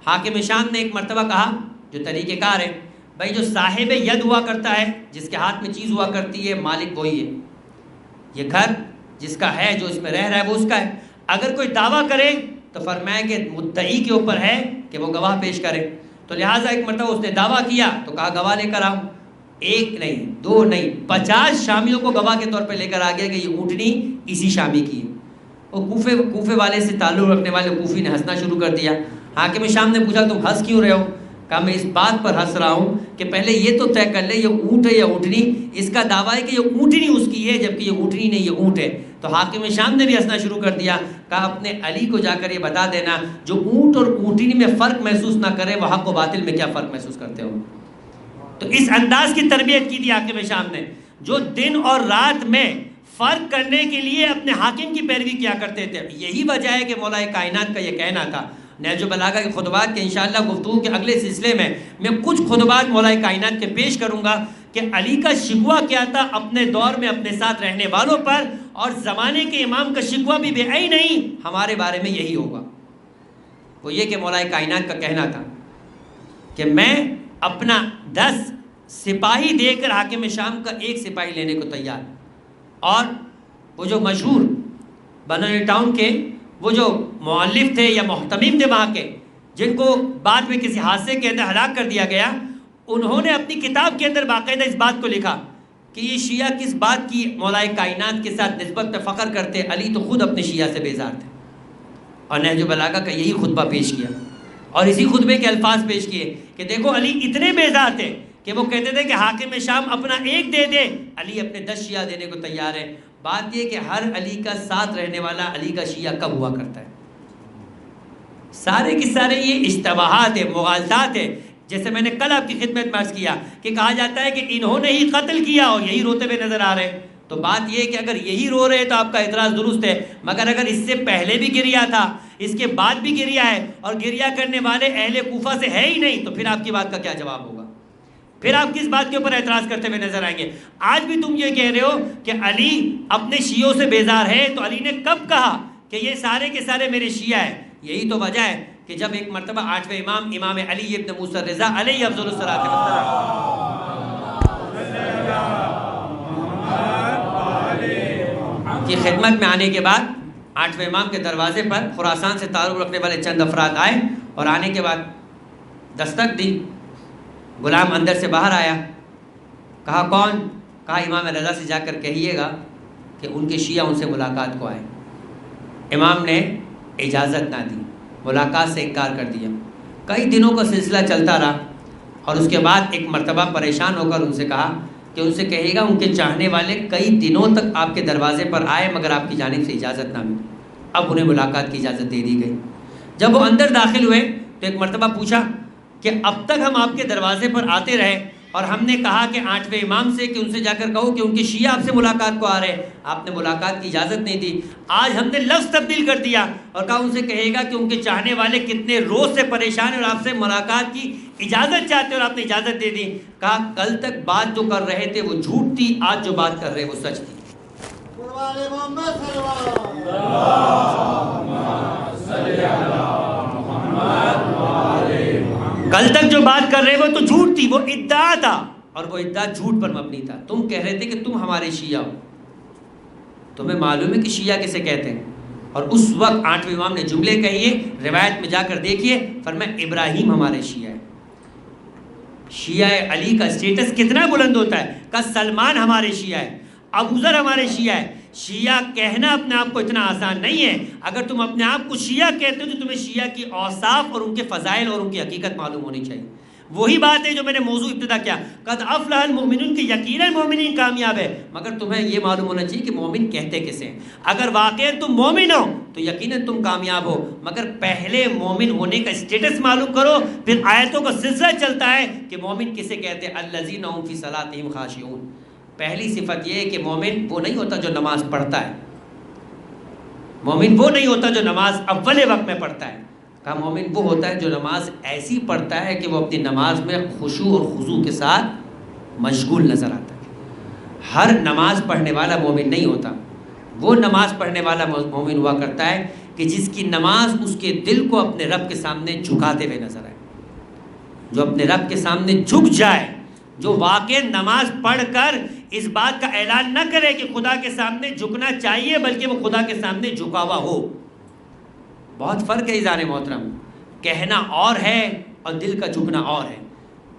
حاکم شام نے ایک مرتبہ کہا، جو طریقہ کار ہے، بھائی جو صاحب ید ہوا کرتا ہے، جس کے ہاتھ میں چیز ہوا کرتی ہے، مالک وہی ہے. یہ گھر جس کا ہے، جو اس میں رہ رہا ہے، وہ اس کا ہے. اگر کوئی دعویٰ کرے تو فرمایا کہ مدعی کے اوپر ہے کہ وہ گواہ پیش کرے. تو لہٰذا ایک مرتبہ اس نے دعویٰ کیا تو کہا گواہ لے کر آؤ. ایک نہیں، دو نہیں، 50 شامیوں کو گواہ کے طور پہ لے کر آ گیا کہ یہ اونٹنی اسی شامی کی ہے. وہ کوفے والے سے تعلق رکھنے والے کوفی نے ہنسنا شروع کر دیا. حاکم شام نے پوچھا تم ہنس کیوں رہے ہو؟ کہا میں اس بات پر ہنس رہا ہوں کہ پہلے یہ تو طے کر لے یہ اونٹ ہے یا اونٹنی. اس کا دعویٰ ہے کہ یہ اونٹنی اس کی ہے جبکہ یہ اونٹنی نہیں، یہ اونٹ ہے. تو حاکم شام نے بھی ہنسنا شروع کر دیا. کہا اپنے علی کو جا کر یہ بتا دینا جو اونٹ اور اونٹنی میں فرق محسوس نہ کرے وہ حق و باطل میں کیا فرق محسوس کرتے ہو. تو اس انداز کی تربیت کی تھی حاکم شام نے، جو دن اور رات میں فرق کرنے کے لیے اپنے حاکم کی پیروی کیا کرتے تھے. یہی وجہ ہے کہ مولا کائنات کا یہ کہنا تھا. نہج البلاغہ کے خطبات کے انشاءاللہ گفتگو کے اگلے سلسلے میں کچھ خطبات مولا کائنات کے پیش کروں گا کہ علی کا شکوہ کیا تھا اپنے دور میں اپنے ساتھ رہنے والوں پر، اور زمانے کے امام کا شکوہ بھی بے عین نہیں ہمارے بارے میں یہی ہوگا. وہ یہ کہ مولا کائنات کا کہنا تھا کہ میں اپنا 10 سپاہی دے کر حاکم شام کا 1 سپاہی لینے کو تیار. اور وہ جو مشہور بنانی ٹاؤن کے وہ جو مؤلف تھے یا محتمم تھے وہاں کے، جن کو بعد میں کسی حادثے کے اندر ہلاک کر دیا گیا، انہوں نے اپنی کتاب کے اندر باقاعدہ اس بات کو لکھا کہ یہ شیعہ کس بات کی مولا کائنات کے ساتھ نسبت پہ فخر کرتے. علی تو خود اپنے شیعہ سے بیزار تھے. اور نہج البلاغہ کا یہی خطبہ پیش کیا اور اسی خطبے کے الفاظ پیش کیے کہ دیکھو علی اتنے بیزار تھے کہ وہ کہتے تھے کہ حاکم شام اپنا 1 دے دے، علی اپنے 10 شیعہ دینے کو تیار ہے. بات یہ کہ ہر علی کا ساتھ رہنے والا علی کا شیعہ کب ہوا کرتا ہے؟ سارے کے سارے یہ اشتباہات ہیں، مغالطات ہیں. جیسے میں نے کل آپ کی خدمت میں عرض کیا کہ کہا جاتا ہے کہ انہوں نے ہی قتل کیا اور یہی روتے ہوئے نظر آ رہے ہیں. تو بات یہ ہے کہ اگر یہی رو رہے تو آپ کا اعتراض درست ہے، مگر اگر اس سے پہلے بھی گریا تھا، اس کے بعد بھی گریا ہے، اور گریا کرنے والے اہل کوفہ سے ہے ہی نہیں، تو پھر آپ کی بات کا کیا جواب ہوگا؟ پھر آپ کس بات کے اوپر اعتراض کرتے ہوئے نظر آئیں گے؟ آج بھی تم یہ کہہ رہے ہو کہ علی اپنے شیعوں سے بیزار ہے، تو علی نے کب کہا کہ یہ سارے کے سارے میرے شیعہ ہیں؟ یہی تو وجہ ہے کہ جب ایک مرتبہ 8ویں امام امام علی ابن موسیٰ الرضا علیہ افضل الصلاۃ والسلام کی خدمت میں آنے کے بعد 8ویں امام کے دروازے پر خراسان سے تعلق رکھنے والے چند افراد آئے اور آنے کے بعد دستک دی. غلام اندر سے باہر آیا. کہا کون؟ کہا امام رضا سے جا کر کہیے گا کہ ان کے شیعہ ان سے ملاقات کو آئے. امام نے اجازت نہ دی، ملاقات سے انکار کر دیا. کئی دنوں کا سلسلہ چلتا رہا اور اس کے بعد ایک مرتبہ پریشان ہو کر ان سے کہا کہ ان سے کہے گا ان کے چاہنے والے کئی دنوں تک آپ کے دروازے پر آئے مگر آپ کی جانب سے اجازت نہ ملی. اب انہیں ملاقات کی اجازت دے دی گئی. جب وہ اندر داخل ہوئے تو ایک مرتبہ پوچھا کہ اب تک ہم آپ کے دروازے پر آتے رہے اور ہم نے کہا کہ 8ویں امام سے کہ ان سے جا کر کہو کہ ان کے شیعہ آپ سے ملاقات کو آ رہے ہیں، آپ نے ملاقات کی اجازت نہیں دی. آج ہم نے لفظ تبدیل کر دیا اور کہا ان سے کہے گا کہ ان کے چاہنے والے کتنے روز سے پریشان ہیں اور آپ سے ملاقات کی اجازت چاہتے اور آپ نے اجازت دے دی. کہا کل تک بات جو کر رہے تھے وہ جھوٹ تھی، آج جو بات کر رہے وہ سچ تھی. کل تک جو بات کر رہے وہ تو جھوٹ تھی، وہ ادعا تھا اور وہ ادعا جھوٹ پر مبنی تھا. تم کہہ رہے تھے کہ تم ہمارے شیعہ ہو، تمہیں معلوم ہے کہ شیعہ کسے کہتے ہیں. اور اس وقت 8ویں امام نے جملے کہیے، روایت میں جا کر دیکھیے، فرمایا ابراہیم ہمارے شیعہ ہے. شیعہ علی کا اسٹیٹس کتنا بلند ہوتا ہے. کہ سلمان ہمارے شیعہ ہے، ابوذر ہمارے شیعہ ہے. شیعہ کہنا اپنے آپ کو اتنا آسان نہیں ہے. اگر تم اپنے آپ کو شیعہ کہتے ہو تو تمہیں شیعہ کی اوصاف اور ان کے فضائل اور ان کی حقیقت معلوم ہونی چاہیے. وہی بات ہے جو میں نے موضوع ابتدا کیا، قد افلح المؤمنون کہ یقیناً مومنین کامیاب ہے. مگر تمہیں یہ معلوم ہونا چاہیے کہ مومن کہتے کسے ہیں. اگر واقعی تم مومن ہو تو یقیناً تم کامیاب ہو، مگر پہلے مومن ہونے کا اسٹیٹس معلوم کرو، پھر آیتوں کا سلسلہ چلتا ہے کہ مومن کسے کہتے ہیں. الذین هم فی صلاتہم خاشعون. پہلی صفت یہ ہے کہ مومن وہ نہیں ہوتا جو نماز پڑھتا ہے، مومن وہ نہیں ہوتا جو نماز اول وقت میں پڑھتا ہے. کہا مومن وہ ہوتا ہے جو نماز ایسی پڑھتا ہے کہ وہ اپنی نماز میں خشوع اور خضوع کے ساتھ مشغول نظر آتا ہے. ہر نماز پڑھنے والا مومن نہیں ہوتا. وہ نماز پڑھنے والا مومن ہوا کرتا ہے کہ جس کی نماز اس کے دل کو اپنے رب کے سامنے جھکاتے ہوئے نظر آئے، جو اپنے رب کے سامنے جھک جائے، جو واقع نماز پڑھ کر اس بات کا اعلان نہ کرے کہ خدا کے سامنے جھکنا چاہیے، بلکہ وہ خدا کے سامنے جھکا ہوا ہو. بہت فرق ہے عزیزان محترم، کہنا اور ہے اور دل کا جھکنا اور ہے.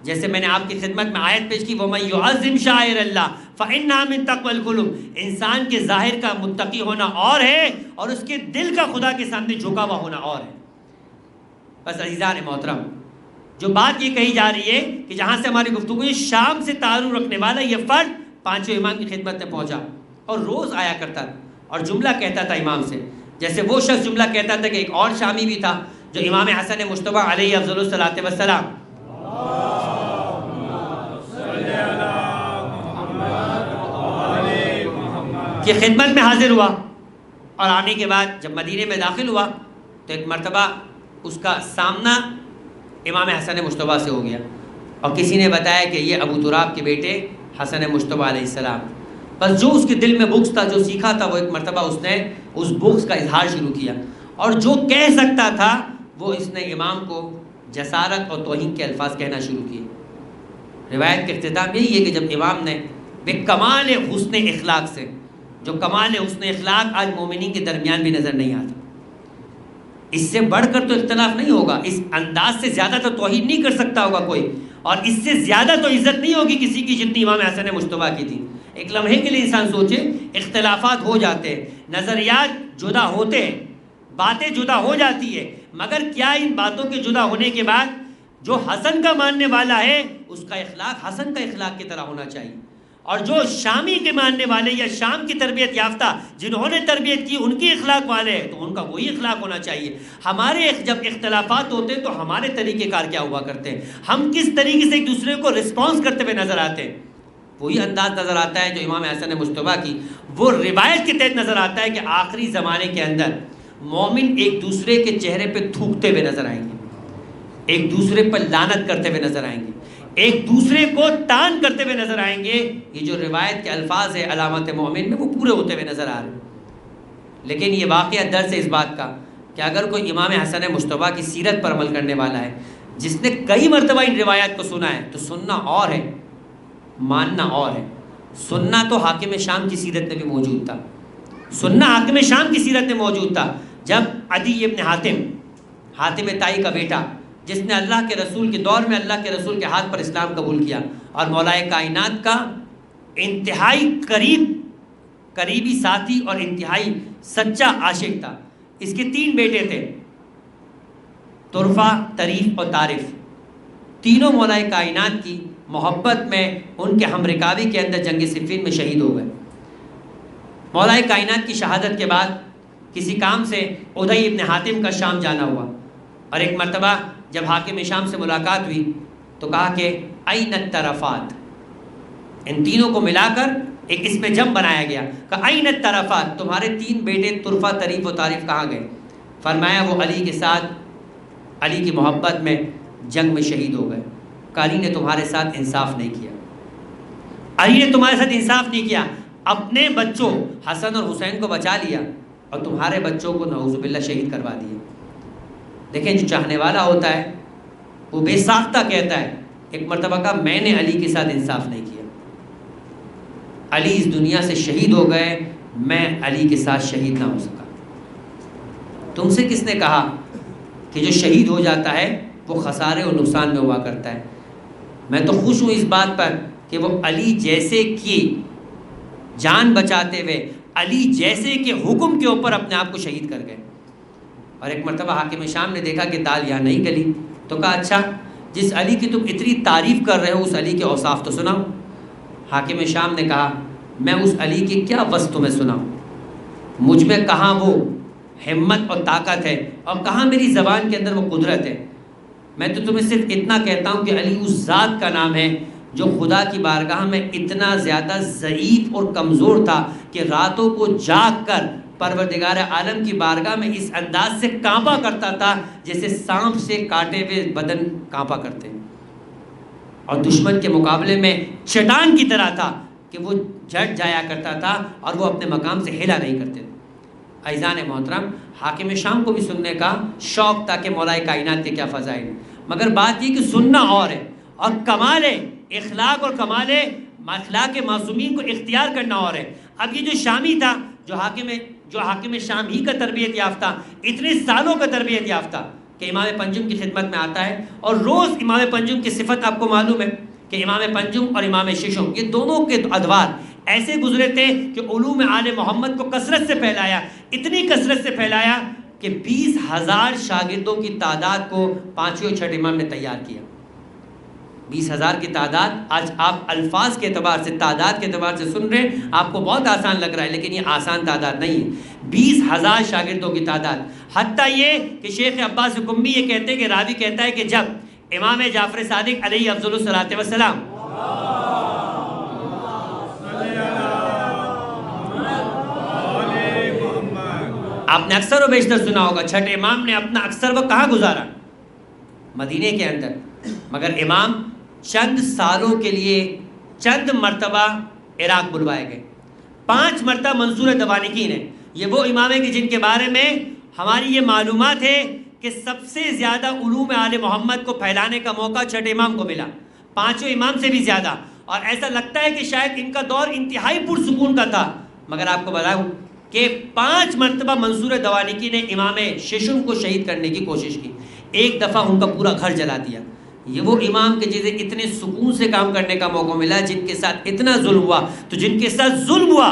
جیسے میں نے آپ کی خدمت میں آیت پیش کی وَمَن يُعَظِّمْ شَعَائِرَ اللَّهِ فَإِنَّهَا مِن تَقْوَى الْقُلُوبِ. انسان کے ظاہر کا متقی ہونا اور ہے اور اس کے دل کا خدا کے سامنے جھکا ہوا ہونا اور ہے. بس عزیزان محترم، جو بات یہ کہی جا رہی ہے کہ جہاں سے ہماری گفتگو یہ شام سے تعلق رکھنے والا یہ فرد پانچوں امام کی خدمت میں پہنچا اور روز آیا کرتا اور جملہ کہتا تھا امام سے. جیسے وہ شخص جملہ کہتا تھا کہ ایک اور شامی بھی تھا جو امام حسن مجتبیٰ علیہ افضل الصلاۃ والسلام کی خدمت میں حاضر ہوا، اور آنے کے بعد جب مدینے میں داخل ہوا تو ایک مرتبہ اس کا سامنا امام حسن مجتبیٰ سے ہو گیا، اور کسی نے بتایا کہ یہ ابو تراب کے بیٹے حسن مجتبیٰ علیہ السلام. بس جو اس کے دل میں بغض تھا، جو سیکھا تھا، وہ ایک مرتبہ اس نے اس بغض کا اظہار شروع کیا، اور جو کہہ سکتا تھا وہ اس نے امام کو جسارت اور توہین کے الفاظ کہنا شروع کیے. روایت کے اختتام یہی ہے کہ جب امام نے بے کمال حسن اخلاق سے، جو کمال حسن اخلاق آج مومنین کے درمیان بھی نظر نہیں آتا، اس سے بڑھ کر تو اختلاف نہیں ہوگا، اس انداز سے زیادہ تو توہین نہیں کر سکتا ہوگا کوئی، اور اس سے زیادہ تو عزت نہیں ہوگی کسی کی جتنی امام حسن مجتبیٰ کی تھی. ایک لمحے کے لیے انسان سوچے، اختلافات ہو جاتے ہیں، نظریات جدا ہوتے ہیں، باتیں جدا ہو جاتی ہے، مگر کیا ان باتوں کے جدا ہونے کے بعد جو حسن کا ماننے والا ہے اس کا اخلاق حسن کا اخلاق کی طرح ہونا چاہیے، اور جو شامی کے ماننے والے یا شام کی تربیت یافتہ جنہوں نے تربیت کی ان کی اخلاق والے ہیں تو ان کا وہی اخلاق ہونا چاہیے. ہمارے جب اختلافات ہوتے ہیں تو ہمارے طریقہ کار کیا ہوا کرتے ہیں، ہم کس طریقے سے ایک دوسرے کو رسپانس کرتے ہوئے نظر آتے ہیں، وہی انداز نظر آتا ہے جو امام حسن مجتبیٰ کی وہ روایت کے تحت نظر آتا ہے کہ آخری زمانے کے اندر مومن ایک دوسرے کے چہرے پہ تھوکتے ہوئے نظر آئیں گے، ایک دوسرے پر لعنت کرتے ہوئے نظر آئیں گے، ایک دوسرے کو تان کرتے ہوئے نظر آئیں گے. یہ جو روایت کے الفاظ ہے علامت مومن میں وہ پورے ہوتے ہوئے نظر آ رہے ہیں. لیکن یہ واقعہ درس ہے اس بات کا کہ اگر کوئی امام حسن مجتبیٰ کی سیرت پر عمل کرنے والا ہے جس نے کئی مرتبہ ان روایات کو سنا ہے تو سننا اور ہے، ماننا اور ہے. سننا تو حاکم شام کی سیرت میں بھی موجود تھا، سننا حاکم شام کی سیرت میں موجود تھا. جب عدی ابن حاتم طائی کا بیٹا جس نے اللہ کے رسول کے دور میں اللہ کے رسول کے ہاتھ پر اسلام قبول کیا اور مولا کائنات کا انتہائی قریبی ساتھی اور انتہائی سچا عاشق تھا. اس کے 3 بیٹے تھے، طرفہ، طریف اور طارف. تینوں مولا کائنات کی محبت میں ان کے ہم رکابی کے اندر جنگ صفین میں شہید ہو گئے. مولا کائنات کی شہادت کے بعد کسی کام سے عدی ابن حاتم کا شام جانا ہوا، اور ایک مرتبہ جب حاکم شام سے ملاقات ہوئی تو کہا کہ این الطرفات، ان تینوں کو ملا کر ایک اس میں جم بنایا گیا کہ این الطرفات، تمہارے 3 بیٹے طرفہ، طریف و طارف کہاں گئے؟ فرمایا وہ علی کے ساتھ علی کی محبت میں جنگ میں شہید ہو گئے. علی نے تمہارے ساتھ انصاف نہیں کیا، علی نے تمہارے ساتھ انصاف نہیں کیا، اپنے بچوں حسن اور حسین کو بچا لیا اور تمہارے بچوں کو نعوذ باللہ شہید کروا دیا. دیکھیں جو چاہنے والا ہوتا ہے وہ بے ساختہ کہتا ہے. ایک مرتبہ کہا میں نے علی کے ساتھ انصاف نہیں کیا، علی اس دنیا سے شہید ہو گئے، میں علی کے ساتھ شہید نہ ہو سکا. تم سے کس نے کہا کہ جو شہید ہو جاتا ہے وہ خسارے اور نقصان میں ہوا کرتا ہے؟ میں تو خوش ہوں اس بات پر کہ وہ علی جیسے کی جان بچاتے ہوئے علی جیسے کے حکم کے اوپر اپنے آپ کو شہید کر گئے. اور ایک مرتبہ حاکم شام نے دیکھا کہ دال یہاں نہیں گلی تو کہا اچھا جس علی کی تم اتنی تعریف کر رہے ہو اس علی کے اوصاف تو سناؤ. حاکم شام نے کہا میں اس علی کی کیا وصف تمہیں سناؤں، مجھ میں کہاں وہ ہمت اور طاقت ہے اور کہاں میری زبان کے اندر وہ قدرت ہے. میں تو تمہیں صرف اتنا کہتا ہوں کہ علی اس ذات کا نام ہے جو خدا کی بارگاہ میں اتنا زیادہ ضعیف اور کمزور تھا کہ راتوں کو جاگ کر پروردگار عالم کی بارگاہ میں اس انداز سے کانپا کرتا تھا جیسے سانپ سے کاٹے ہوئے بدن کانپا کرتے ہیں، اور دشمن کے مقابلے میں چٹان کی طرح تھا کہ وہ جھٹ جایا کرتا تھا اور وہ اپنے مقام سے ہلا نہیں کرتے تھے. عزیزان محترم، حاکم شام کو بھی سننے کا شوق تھا کہ مولا کائنات کے کیا فضائل، مگر بات یہ کہ سننا اور ہے اور کمال اخلاق اور کمال اخلاق معصومین کو اختیار کرنا اور ہے. اب یہ جو شامی تھا جو حاکم جو حاکم شام ہی کا تربیت یافتہ، اتنے سالوں کا تربیت یافتہ کہ امام پنجم کی خدمت میں آتا ہے، اور روز امام پنجم کی صفت آپ کو معلوم ہے کہ امام پنجم اور امام ششم یہ دونوں کے ادوار ایسے گزرے تھے کہ علوم آل محمد کو کثرت سے پھیلایا، اتنی کثرت سے پھیلایا کہ 20,000 شاگردوں کی تعداد کو پانچویں اور چھٹے امام نے تیار کیا۔ 20,000 کی تعداد، آج آپ الفاظ کے اعتبار سے، تعداد کے اعتبار سے سن رہے ہیں، آپ کو بہت آسان لگ رہا ہے، لیکن یہ آسان تعداد نہیں ہے۔ 20,000 شاگردوں کی تعداد، حتیٰ یہ کہ شیخ عباس قمی یہ کہتے ہیں کہ راوی کہتا ہے کہ جب امام جعفر صادق علیہ افضل الصلاۃ والسلام آپ نے اکثر و بیشتر سنا ہوگا، چھٹے امام نے اپنا اکثر وقت کہاں گزارا؟ مدینے کے اندر، مگر امام چند سالوں کے لیے چند مرتبہ عراق بلوائے گئے۔ 5 مرتبہ منصور دوانیکین ہے، یہ وہ امام ہے کہ جن کے بارے میں ہماری یہ معلومات ہے کہ سب سے زیادہ علوم آل محمد کو پھیلانے کا موقع چھٹے امام کو ملا، 5 امام سے بھی زیادہ، اور ایسا لگتا ہے کہ شاید ان کا دور انتہائی پرسکون کا تھا۔ مگر آپ کو بتاؤں کہ 5 مرتبہ منصور دوانیکی نے امام ششم کو شہید کرنے کی کوشش کی، ایک دفعہ ان کا پورا گھر جلا دیا۔ یہ وہ امام کے جیسے اتنے سکون سے کام کرنے کا موقع ملا، جن کے ساتھ اتنا ظلم ہوا، تو جن کے ساتھ ظلم ہوا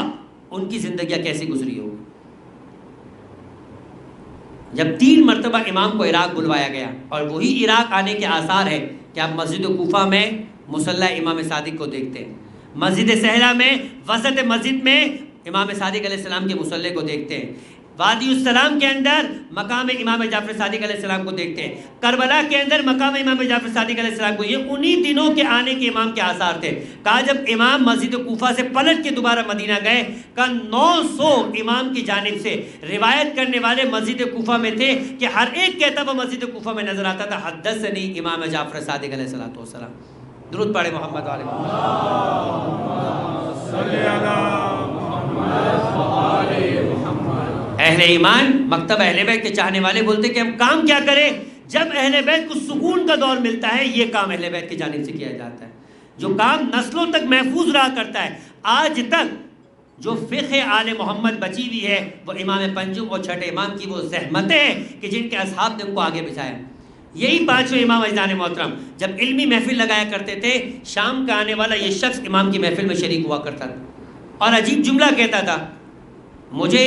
ان کی زندگیاں کیسی گزری ہوگی۔ جب 3 مرتبہ امام کو عراق بلوایا گیا، اور وہی عراق آنے کے آثار ہے کہ آپ مسجد کوفہ میں مصلی امام صادق کو دیکھتے ہیں، مسجد صحرا میں وسط مسجد میں امام صادق علیہ السلام کے مصلی کو دیکھتے ہیں، وادی السلام کے اندر مقام امام جعفر صادق علیہ السلام کو دیکھتے ہیں، کربلا کے اندر مقام امام جعفر صادق علیہ السلام کو۔ یہ انہی دنوں کے آنے کے امام کے آثار تھے۔ کہا جب امام مسجد کوفہ سے پلٹ کے دوبارہ مدینہ گئے، کہا 900 امام کی جانب سے روایت کرنے والے مسجد کوفہ میں تھے کہ ہر ایک کہتا وہ مسجد کوفہ میں نظر آتا تھا، حدثنی امام جعفر صادق علیہ السلام۔ درود پڑھے محمد علیہ اہل ایمان، مکتب اہل بیت کے چاہنے والے بولتے کہ ہم کام کیا کریں؟ جب اہل بیت کو سکون کا دور ملتا ہے، یہ کام اہل بیت کی جانب سے کیا جاتا ہے، جو کام نسلوں تک محفوظ رہا کرتا ہے۔ آج تک جو فقہ آل محمد بچی ہوئی ہے وہ امام پنجم اور چھٹے امام کی وہ زحمتیں ہیں کہ جن کے اصحاب نے ان کو آگے بچھایا۔ یہی 5 امام عزیزان محترم جب علمی محفل لگایا کرتے تھے، شام کا آنے والا یہ شخص امام کی محفل میں شریک ہوا کرتا تھا، اور عجیب جملہ کہتا تھا، مجھے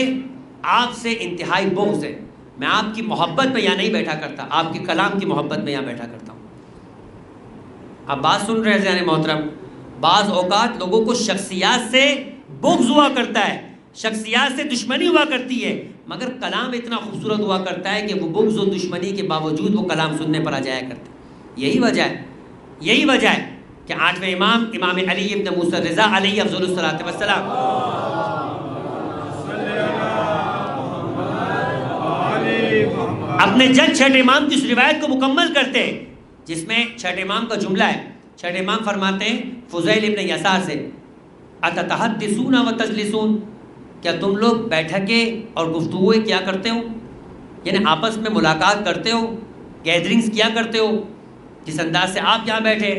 آپ سے انتہائی بغض ہے، میں آپ کی محبت میں یہاں نہیں بیٹھا کرتا، آپ کے کلام کی محبت میں یہاں بیٹھا کرتا ہوں۔ اب بات سن رہے ہیں عزیزان محترم، بعض اوقات لوگوں کو شخصیات سے بغض ہوا کرتا ہے، شخصیات سے دشمنی ہوا کرتی ہے، مگر کلام اتنا خوبصورت ہوا کرتا ہے کہ وہ بغض و دشمنی کے باوجود وہ کلام سننے پر آ جایا کرتا ہے۔ یہی وجہ ہے کہ 8ویں امام امام علی ابن موسیٰ رضا علیہ افضل الصلاۃ والسلام اپنے جد چھٹے امام کی اس روایت کو مکمل کرتے ہیں، جس میں چھٹے امام کا جملہ ہے۔ چھٹے امام فرماتے ہیں فضیل ابن یسار سے، اتتحدثون وتجلسون، کیا تم لوگ بیٹھکیں اور گفتگویں کیا کرتے ہو؟ یعنی آپس میں ملاقات کرتے ہو، گیدرنگز کیا کرتے ہو، جس انداز سے آپ یہاں بیٹھے؟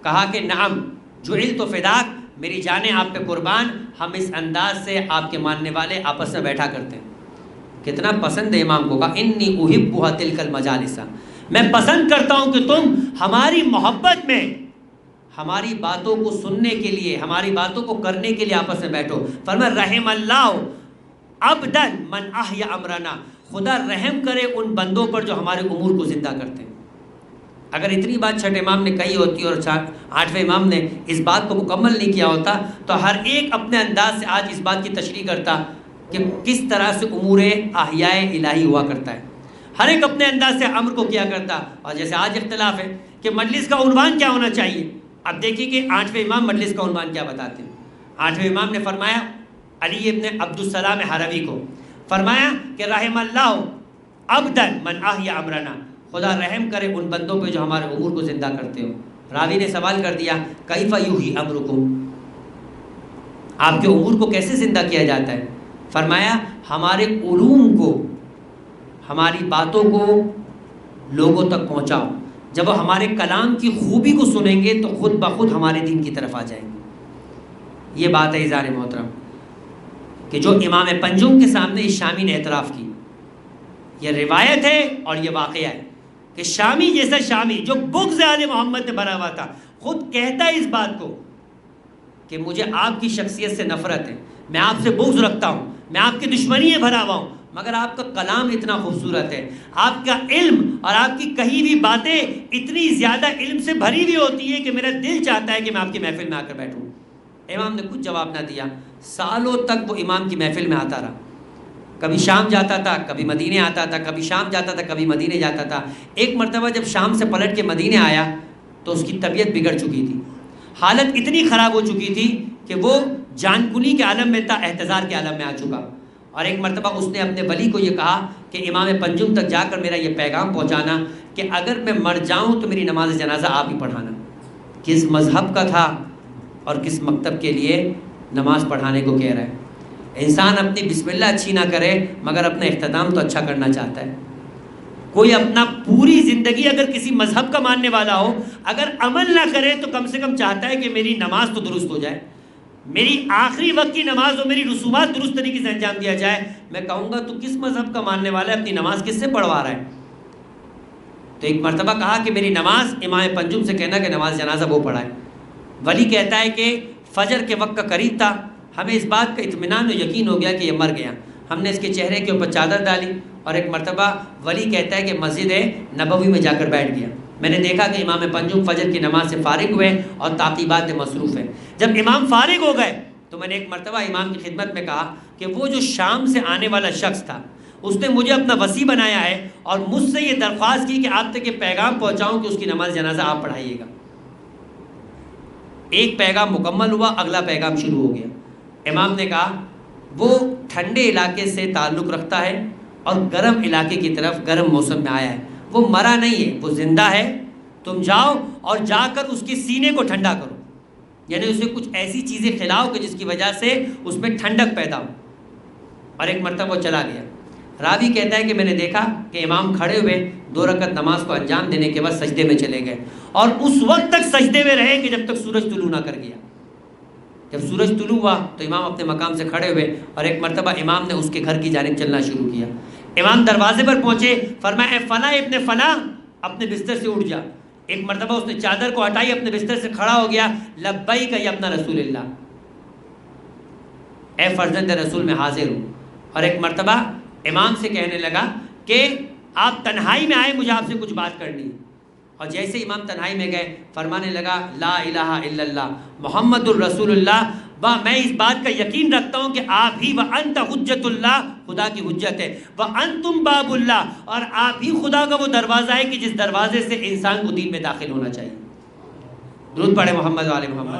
کہا کہ نعم جعلت فداک، میری جانیں آپ پہ قربان، ہم اس انداز سے آپ کے ماننے والے آپس میں بیٹھا کرتے ہیں۔ کتنا پسند ہے امام کو، کہا انی احبھا تلک المجالس، میں پسند کرتا ہوں کہ تم ہماری محبت میں ہماری باتوں کو سننے کے لیے، ہماری باتوں کو کرنے کے لیے آپس میں بیٹھو۔ فرمایا رحم اللہ عبدا من احیا امرنا، خدا رحم کرے ان بندوں پر جو ہمارے امور کو زندہ کرتے ہیں۔ اگر اتنی بات چھٹے امام نے کہی ہوتی اور 8ویں امام نے اس بات کو مکمل نہیں کیا ہوتا تو ہر ایک اپنے انداز سے آج اس بات کی تشریح کرتا کہ کس طرح سے امور احیاء الہی ہوا کرتا ہے، ہر ایک اپنے انداز سے امر کو کیا کرتا۔ اور جیسے آج اختلاف ہے کہ مجلس کا عنوان کیا ہونا چاہیے، اب دیکھیے کہ 8ویں امام مجلس کا عنوان کیا بتاتے ہیں۔ 8ویں امام نے فرمایا علی ابن عبدالسلام حروی کو، فرمایا کہ رحم اللہ عبدا من احیا امرنا، خدا رحم کرے ان بندوں پہ جو ہمارے امور کو زندہ کرتے ہو۔ راوی نے سوال کر دیا کیف یحیی امرکم، آپ کے امور کو کیسے زندہ کیا جاتا ہے؟ فرمایا ہمارے علوم کو، ہماری باتوں کو لوگوں تک پہنچاؤ، جب وہ ہمارے کلام کی خوبی کو سنیں گے تو خود بخود ہمارے دین کی طرف آ جائیں گے۔ یہ بات ہے عزیزان محترم کہ جو امام پنجم کے سامنے اس شامی نے اعتراف کی. یہ روایت ہے اور یہ واقعہ ہے کہ شامی جیسا شامی جو بغض آل محمد میں بھرا ہوا تھا خود کہتا ہے اس بات کو کہ مجھے آپ کی شخصیت سے نفرت ہے, میں آپ سے بغض رکھتا ہوں, میں آپ کی دشمنی میں بھرا ہوا ہوں, مگر آپ کا کلام اتنا خوبصورت ہے, آپ کا علم اور آپ کی کہی ہوئی باتیں اتنی زیادہ علم سے بھری ہوئی ہوتی ہے کہ میرا دل چاہتا ہے کہ میں آپ کی محفل میں آ کر بیٹھوں. امام نے کچھ جواب نہ دیا. سالوں تک وہ امام کی محفل میں آتا رہا. کبھی شام جاتا تھا, کبھی مدینے آتا تھا, کبھی شام جاتا تھا, کبھی مدینے جاتا تھا. ایک مرتبہ جب شام سے پلٹ کے مدینے آیا تو اس کی طبیعت بگڑ چکی تھی, حالت اتنی خراب ہو چکی تھی کہ وہ جان کنی کے عالم میں تھا, احتضار کے عالم میں آ چکا. اور ایک مرتبہ اس نے اپنے ولی کو یہ کہا کہ امام پنجم تک جا کر میرا یہ پیغام پہنچانا کہ اگر میں مر جاؤں تو میری نماز جنازہ آپ ہی پڑھانا. کس مذہب کا تھا اور کس مکتب کے لیے نماز پڑھانے کو کہہ رہا ہے. انسان اپنی بسم اللہ اچھی نہ کرے مگر اپنا اختتام تو اچھا کرنا چاہتا ہے. کوئی اپنا پوری زندگی اگر کسی مذہب کا ماننے والا ہو, اگر عمل نہ کرے تو کم سے کم چاہتا ہے کہ میری نماز تو درست ہو جائے, میری آخری وقت کی نماز اور میری رسومات درست طریقے سے انجام دیا جائے. میں کہوں گا تو کس مذہب کا ماننے والا ہے, اپنی نماز کس سے پڑھوا رہا ہے؟ تو ایک مرتبہ کہا کہ میری نماز امام پنجم سے کہنا کہ نماز جنازہ وہ پڑھائے. ولی کہتا ہے کہ فجر کے وقت کا قریب تھا, ہمیں اس بات کا اطمینان و یقین ہو گیا کہ یہ مر گیا. ہم نے اس کے چہرے کے اوپر چادر ڈالی اور ایک مرتبہ ولی کہتا ہے کہ مسجد نبوی میں جا کر بیٹھ گیا. میں نے دیکھا کہ امام پنجم فجر کی نماز سے فارغ ہوئے اور تعقیبات میں مصروف ہیں. جب امام فارغ ہو گئے تو میں نے ایک مرتبہ امام کی خدمت میں کہا کہ وہ جو شام سے آنے والا شخص تھا اس نے مجھے اپنا وصی بنایا ہے اور مجھ سے یہ درخواست کی کہ آپ تک یہ پیغام پہنچاؤں کہ اس کی نماز جنازہ آپ پڑھائیے گا. ایک پیغام مکمل ہوا, اگلا پیغام شروع ہو گیا. امام نے کہا وہ ٹھنڈے علاقے سے تعلق رکھتا ہے اور گرم علاقے کی طرف گرم موسم میں آیا ہے. وہ مرا نہیں ہے, وہ زندہ ہے. تم جاؤ اور جا کر اس کے سینے کو ٹھنڈا کرو, یعنی اسے کچھ ایسی چیزیں کھلاؤ کہ جس کی وجہ سے اس میں ٹھنڈک پیدا ہو. اور ایک مرتبہ وہ چلا گیا. راوی کہتا ہے کہ میں نے دیکھا کہ امام کھڑے ہوئے 2 رکعت نماز کو انجام دینے کے بعد سجدے میں چلے گئے اور اس وقت تک سجدے میں رہے کہ جب تک سورج طلوع نہ کر گیا. جب سورج طلوع ہوا تو امام اپنے مقام سے کھڑے ہوئے اور ایک مرتبہ امام نے اس کے گھر کی جانب چلنا شروع کیا. امام دروازے پر پہنچے, فرمایا اے فلاں ابن فلاں اپنے بستر سے اٹھ جا. ایک مرتبہ اس نے چادر کو ہٹائی, اپنے بستر سے کھڑا ہو گیا. لبیک یا ابن رسول اللہ, اے فرزند رسول میں حاضر ہوں. اور ایک مرتبہ امام سے کہنے لگا کہ آپ تنہائی میں آئے, مجھے آپ سے کچھ بات کرنی. اور جیسے امام تنہائی میں گئے فرمانے لگا لا الہ الا اللہ محمد الرسول اللہ, میں اس بات کا یقین رکھتا ہوں کہ آپ ہی وانت حجت اللہ, خدا کی حجت ہے, وانتم باب اللہ, اور آپ ہی خدا کا وہ دروازہ ہے کہ جس دروازے سے انسان کو دین میں داخل ہونا چاہیے. درود پڑھے محمد و آل محمد.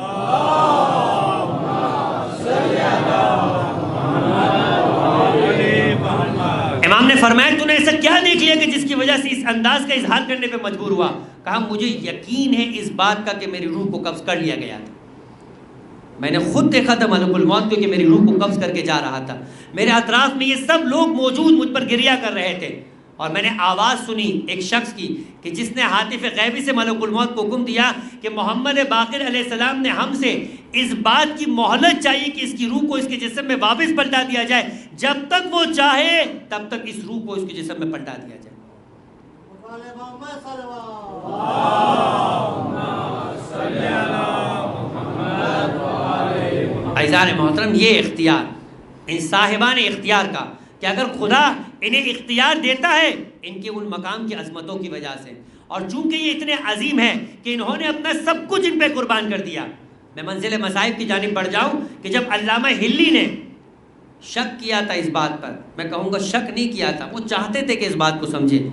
امام نے فرمایا تو نے ایسا کیا دیکھ لیا کہ جس کی وجہ سے اس انداز کا اظہار کرنے پہ مجبور ہوا؟ کہا مجھے یقین ہے اس بات کا کہ میری روح کو قبض کر لیا گیا تھا. میں نے خود دیکھا تھا ملک الموت کو کہ میری روح کو قبض کر کے جا رہا تھا. میرے اطراف میں یہ سب لوگ موجود مجھ پر گریہ کر رہے تھے اور میں نے آواز سنی ایک شخص کی کہ جس نے ہاتف غیبی سے ملک الموت کو حکم دیا کہ محمد باقر علیہ السلام نے ہم سے اس بات کی مہلت چاہیے کہ اس کی روح کو اس کے جسم میں واپس پلٹا دیا جائے, جب تک وہ چاہے تب تک اس روح کو اس کے جسم میں پلٹا دیا جائے. عزیزان محترم, یہ اختیار ان صاحبان اختیار کا کہ اگر خدا انہیں اختیار دیتا ہے ان کے ان مقام کی عظمتوں کی وجہ سے, اور چونکہ یہ اتنے عظیم ہیں کہ انہوں نے اپنا سب کچھ ان پہ قربان کر دیا. میں منزل مصائب کی جانب بڑھ جاؤں کہ جب علامہ ہلی نے شک کیا تھا اس بات پر, میں کہوں گا شک نہیں کیا تھا, وہ چاہتے تھے کہ اس بات کو سمجھے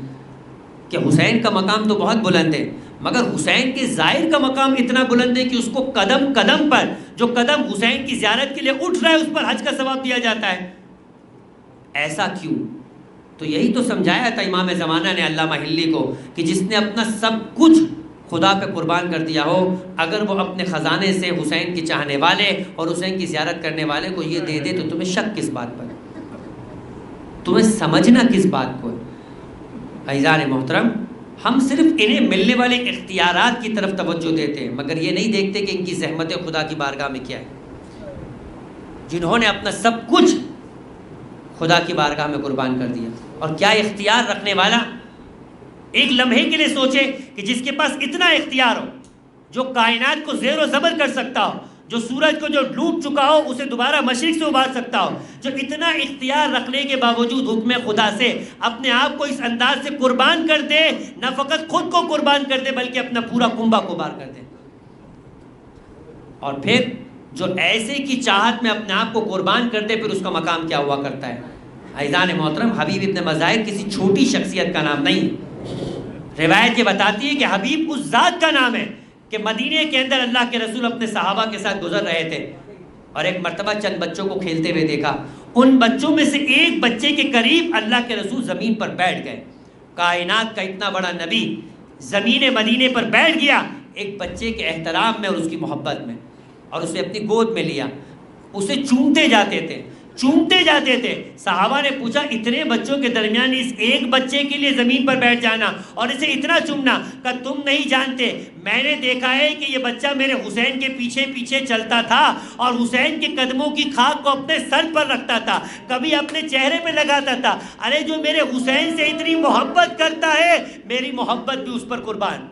کہ حسین کا مقام تو بہت بلند ہے, مگر حسین کے ظاہر کا مقام اتنا بلند ہے کہ اس کو قدم قدم پر جو قدم حسین کی زیارت کے لیے اٹھ رہا ہے اس پر حج کا ثواب دیا جاتا ہے. ایسا کیوں؟ تو یہی تو سمجھایا تھا امام زمانہ نے علامہ ہلی کو کہ جس نے اپنا سب کچھ خدا پہ قربان کر دیا ہو, اگر وہ اپنے خزانے سے حسین کے چاہنے والے اور حسین کی زیارت کرنے والے کو یہ دے دے تو تمہیں شک کس بات پر, تمہیں سمجھنا کس بات کو؟ عزیزان محترم, ہم صرف انہیں ملنے والے اختیارات کی طرف توجہ دیتے ہیں مگر یہ نہیں دیکھتے کہ ان کی زحمت خدا کی بارگاہ میں کیا ہے. جنہوں نے اپنا سب کچھ خدا کی بارگاہ میں قربان کر دیا. اور کیا اختیار رکھنے والا. ایک لمحے کے لیے سوچے کہ جس کے پاس اتنا اختیار ہو، جو کائنات کو زیر و زبر کر سکتا ہو، جو سورج کو جو ڈوب چکا ہو اسے دوبارہ مشرق سے ابھار سکتا ہو، جو اتنا اختیار رکھنے کے باوجود حکم خدا سے اپنے آپ کو اس انداز سے قربان کر دے، نہ فقط خود کو قربان کر دے بلکہ اپنا پورا کنبہ قربان کر دے. اور پھر جو ایسے کی چاہت میں اپنے آپ کو قربان کر دے، پھر اس کا مقام کیا ہوا کرتا ہے. عزیزان محترم، حبیب ابن مظاہر کسی چھوٹی شخصیت کا نام نہیں. روایت یہ بتاتی ہے کہ حبیب اس ذات کا نام ہے کہ مدینے کے اندر اللہ کے رسول اپنے صحابہ کے ساتھ گزر رہے تھے اور ایک مرتبہ چند بچوں کو کھیلتے ہوئے دیکھا. ان بچوں میں سے ایک بچے کے قریب اللہ کے رسول زمین پر بیٹھ گئے. کائنات کا اتنا بڑا نبی زمین مدینے پر بیٹھ گیا ایک بچے کے احترام میں اور اس کی محبت میں، اور اسے اپنی گود میں لیا. اسے چومتے جاتے تھے. صحابہ نے پوچھا اتنے بچوں کے درمیان اس ایک بچے کے لیے زمین پر بیٹھ جانا اور اسے اتنا چومنا، کہ تم نہیں جانتے میں نے دیکھا ہے کہ یہ بچہ میرے حسین کے پیچھے پیچھے چلتا تھا اور حسین کے قدموں کی خاک کو اپنے سر پر رکھتا تھا، کبھی اپنے چہرے پہ لگاتا تھا. ارے جو میرے حسین سے اتنی محبت کرتا ہے میری محبت بھی اس پر قربان.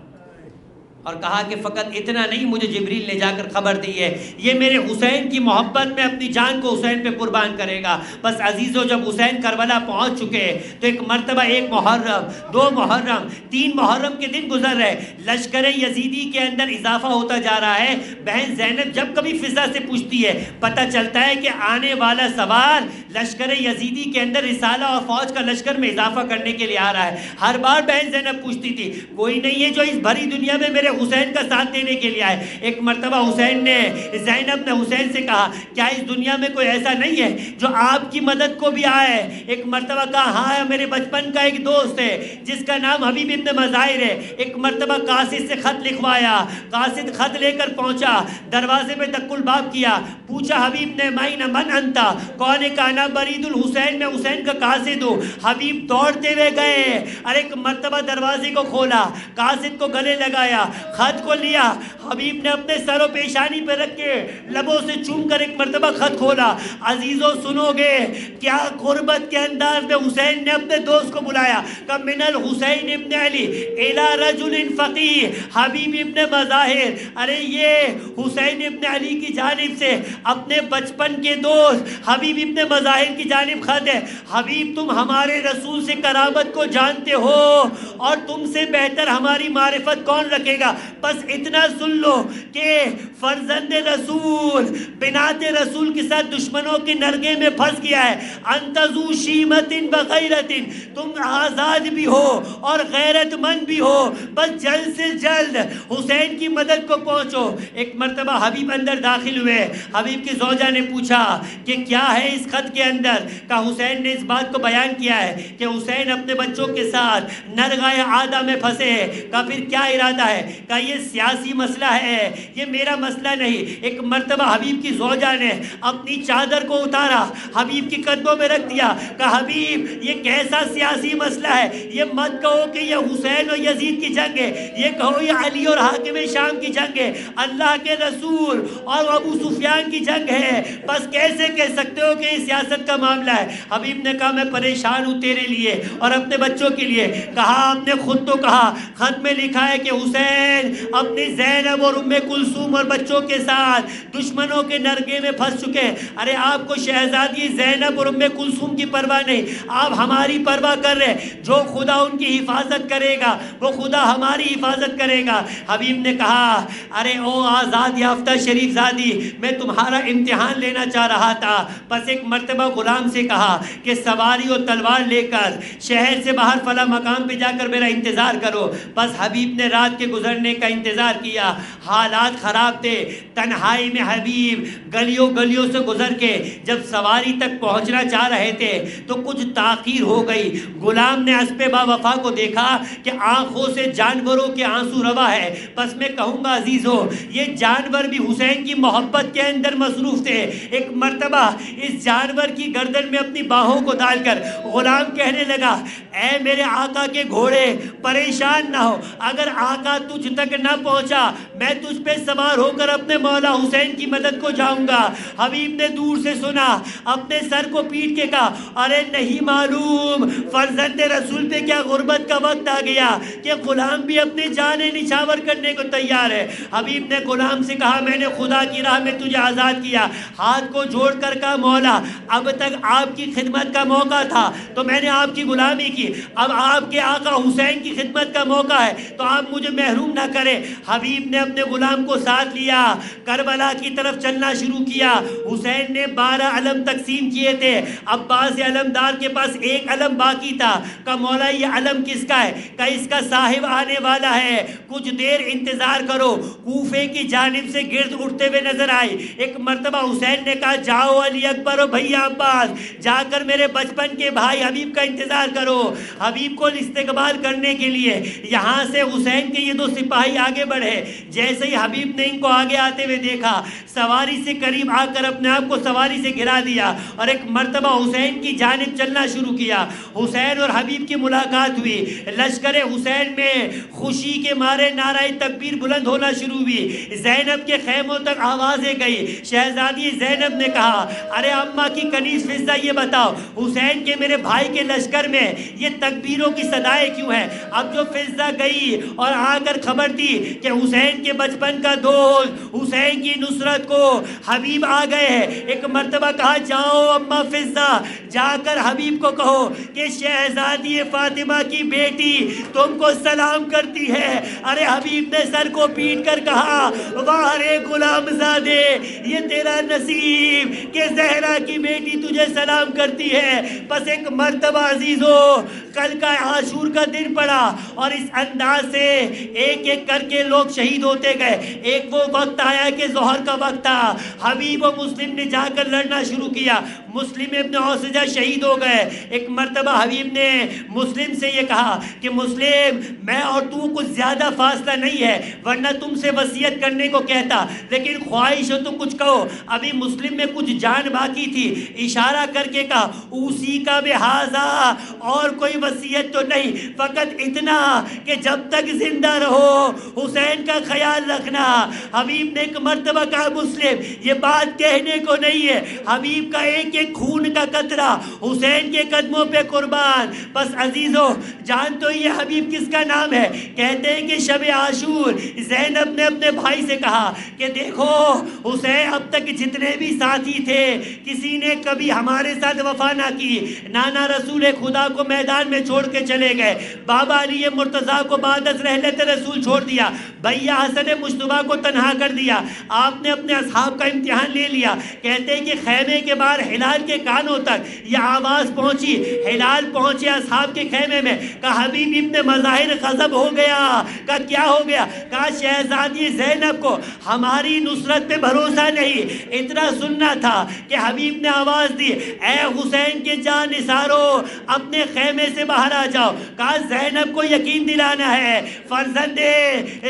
اور کہا کہ فقط اتنا نہیں، مجھے جبریل نے جا کر خبر دی ہے یہ میرے حسین کی محبت میں اپنی جان کو حسین پہ قربان کرے گا. بس عزیزو، جب حسین کربلا پہنچ چکے تو ایک مرتبہ 1 محرم 2 محرم 3 محرم کے دن گزر رہے. لشکر یزیدی کے اندر اضافہ ہوتا جا رہا ہے. بہن زینب جب کبھی فضا سے پوچھتی ہے پتہ چلتا ہے کہ آنے والا سوار لشکر یزیدی کے اندر رسالہ اور فوج کا لشکر میں اضافہ کرنے کے لیے آ رہا ہے. ہر بار بہن زینب پوچھتی تھی کوئی نہیں ہے جو اس بھری دنیا میں میرے حسین کا ساتھ دینے کے لیے آئے. ایک مرتبہ زینب نے حسین سے کہا کیا اس دنیا میں کوئی ایسا نہیں ہے جو آپ کی مدد کو بھی آئے. ایک مرتبہ کہا ہاں میرے بچپن کا ایک دوست ہے جس کا نام حبیب ابن مظاہر ہے. ایک مرتبہ قاصد سے خط لکھوایا. قاصد خط لے کر پہنچا، دروازے پہ دق الباب کیا، پوچھا حبیب نے مائن من انتا، کون ہے؟ کہا برید الحسین، میں حسین کا قاصد ہوں. حبیب دوڑتے ہوئے گئے اور ایک مرتبہ دروازے کو کھولا، قاصد کو گلے لگایا، خط کو لیا. حبیب نے اپنے سر و پیشانی پہ رکھ کے لبوں سے چوم کر ایک مرتبہ خط کھولا. عزیزو سنو گے کیا قربت کے انداز میں حسین نے اپنے دوست کو بلایا کہ من الحسین ابن علی الى رجل فقیہ حبیب ابن مظاہر. ارے یہ حسین ابن علی کی جانب سے اپنے بچپن کے دوست حبیب ابن مظاہر کی جانب خط ہے. حبیب تم ہمارے رسول سے کرامت کو جانتے ہو اور تم سے بہتر ہماری معرفت کون رکھے گا. بس اتنا سن لو کہ فرزند رسول بنات رسول کے ساتھ دشمنوں کے نرگے میں پھنس گیا ہے. انت ذو شیمت بغیرت، تم آزاد بھی ہو اور غیرت مند بھی ہو، بس جلد سے جلد حسین کی مدد کو پہنچو. ایک مرتبہ حبیب اندر داخل ہوئے. حبیب کی زوجہ نے پوچھا کہ کیا ہے اس خط کے اندر؟ کہ حسین نے اس بات کو بیان کیا ہے کہ حسین اپنے بچوں کے ساتھ نرگائے عادہ میں پھنسے ہیں. کہ پھر کیا ارادہ ہے؟ کہ یہ سیاسی مسئلہ ہے، یہ میرا مسئلہ نہیں. ایک مرتبہ حبیب کی زوجہ نے اپنی چادر کو اتارا، حبیب کی قدموں میں رکھ دیا. کہ حبیب یہ کیسا سیاسی مسئلہ ہے؟ یہ مت کہو کہ یہ حسین اور یزید کی جنگ ہے، یہ کہو یہ علی اور حاکم شام کی جنگ ہے، اللہ کے رسول اور ابو سفیان کی جنگ ہے. بس کیسے کہہ سکتے ہو کہ یہ سیاست کا معاملہ ہے؟ حبیب نے کہا میں پریشان ہوں تیرے لیے اور اپنے بچوں کے لیے. کہا آپ نے خود تو کہا، خط میں لکھا ہے کہ حسین اپنی زینب اور ام کلثوم اور بچوں کے ساتھ دشمنوں کے نرگے میں پھنس چکے. ارے آپ کو شہزادی زینب اور ام کلثوم کی پرواہ نہیں، آپ ہماری پرواہ کر رہے. جو خدا ان کی حفاظت کرے گا وہ خدا ہماری حفاظت کرے گا. حبیب نے کہا ارے او آزاد یافتہ شریف زادی، میں تمہارا امتحان لینا چاہ رہا تھا. بس ایک مرتبہ غلام سے کہا کہ سواری اور تلوار لے کر شہر سے باہر فلاں مقام پہ جا کر میرا انتظار کرو. بس حبیب نے رات کے گزرنے کا انتظار کیا. حالات خراب تھے. تنہائی میں حبیب گلیوں سے گزر کے جب سواری تک پہنچنا چاہ رہے تھے تو کچھ تاخیر ہو گئی. غلام نے اسپِ با وفا کو دیکھا کہ آنکھوں سے جانوروں کے آنسو روا ہے. بس میں کہوں گا عزیزو یہ جانور بھی حسین کی محبت کے اندر مصروف تھے. ایک مرتبہ اس جانور کی گردن میں اپنی باہوں کو ڈال کر غلام کہنے لگا اے میرے آقا کے گھوڑے پریشان نہ ہو، اگر آقا تجھ تک نہ پہنچا میں تجھ پہ سوار ہو کر اپنے مولا حسین کی مدد کو جاؤں گا۔ حبیب نے دور سے سنا، اپنے سر کو پیٹ کے کہا ارے نہیں معلوم فرزند رسول پہ کیا غربت کا وقت آ گیا کہ غلام بھی اپنی جانیں نچھاور کرنے کو تیار ہے۔ حبیب نے غلام سے کہا میں نے خدا کی راہ میں تجھے آزاد کیا، ہاتھ کو جوڑ کر کہا مولا اب تک آپ کی خدمت کا موقع تھا تو میں نے آپ کی غلامی کی، اب آپ کے آقا حسین کی خدمت کا موقع ہے تو آپ مجھے محروم نہ کریں۔ حبیب نے اپنے غلام کو ساتھ لیا، کربلا کی طرف چلنا شروع کیا۔ حسین نے 12 علم تقسیم کیے تھے، عباس علمدار کے پاس ایک علم باقی تھا۔ کہا مولا یہ علم کس کا ہے؟ کہا اس کا صاحب آنے والا ہے، کچھ دیر انتظار کرو۔ کوفے کی جانب سے گرد اٹھتے ہوئے نظر آئے۔ ایک مرتبہ حسین نے کہا جاؤ علی اکبر و بھیا عباس، جا کر میرے بچپن کے بھائی حبیب کا انتظار کرو۔ حبیب کو استقبال کرنے کے لیے یہاں سے حسین کے یہ 2 سپاہی آگے بڑھے۔ جیسے ہی حبیب نے ان کو آگے آتے ہوئے دیکھا، سواری سے قریب آ کر اپنے آپ کو سواری سے گرا دیا اور ایک مرتبہ حسین کی جانب چلنا شروع کیا۔ حسین اور حبیب کی ملاقات ہوئی، لشکر حسین میں خوشی کے مارے نعرہ تکبیر بلند ہونا شروع ہوئی۔ زینب کے خیموں تک آوازیں گئی۔ شہزادی زینب نے کہا ارے اماں کی کنیز فضہ یہ بتاؤ حسین کے میرے بھائی کے لشکر میں یہ تکبیروں کی صدائیں کیوں ہیں؟ اب جو فضہ گئی اور آ کر خبر دی کہ حسین کے بچپن کا دوست حسین کی نصرت کو حبیب آ گئے ہیں، ایک مرتبہ کہا جاؤ اماں فضہ، جا کر حبیب کو کہو کہ شہزادی فاطمہ کی بیٹی تم کو سلام کرتی ہے۔ ارے حبیب نے سر کو پیٹ کر کہا واہ رے غلام زادے، یہ تیرا نصیب کہ زہرا کی بیٹی تجھے سلام کرتی ہے۔ بس ایک مرتبہ عزیزو کل کا عاشور کا دن پڑا اور اس انداز سے ایک ایک کر کے لوگ شہید ہوتے گئے۔ ایک وہ وقت آیا کہ ظہر کا وقت تھا، حبیب و مسلم نے جا کر لڑنا شروع کیا، مسلم ابن اوسجہ شہید ہو گئے۔ ایک مرتبہ حبیب نے مسلم سے یہ کہا کہ مسلم میں اور تو کچھ زیادہ فاصلہ نہیں ہے ورنہ تم سے وصیت کرنے کو کہتا، لیکن خواہش ہو تو کچھ کہو۔ ابھی مسلم میں کچھ جان باقی تھی، اشارہ کر کے کہا اسی کا بہذا، اور کوئی وصیت تو نہیں، فقط اتنا کہ جب تک زندہ رہو حسین کا خیال رکھنا۔ حبیب نے ایک مرتبہ کہا مسلم یہ بات کہنے کو نہیں ہے، حبیب کا ایک ایک خون کا قطرہ حسین کے قدموں پہ قربان۔ بس عزیزو جان تو یہ حبیب کس کا نام ہے؟ کہتے ہیں کہ شب عاشور زینب نے اپنے بھائی سے کہا کہ دیکھو حسین اب تک جتنے بھی ساتھی تھے کسی نے کبھی ہمارے ساتھ وفا نہ کی، نانا رسول خدا کو میدان میں چھوڑ کے چلے گئے، بابا علی مرتضیٰ کو بعد از رحلت رسول چھوڑ دیا، بھیا حسن مجتبیٰ کو تنہا کر دیا، آپ نے اپنے اصحاب کا امتحان لے لیا۔ کہتے ہیں کہ خیمے کے باہر ہلال کے کانوں تک یہ آواز پہنچی، ہلال پہنچے اصحاب کے خیمے میں، کہا حبیب ابن مظاہر غضب ہو گیا۔ کہا کیا ہو گیا؟ کہا شہزادی زینب کو ہماری نصرت پہ بھروسہ نہیں، اتنا سننا تھا کہ حبیب نے آواز دی اے حسین کے جان نثارو اپنے خیمے سے باہر آ جاؤ۔ کہا زینب کو یقین دلانا ہے، فرزند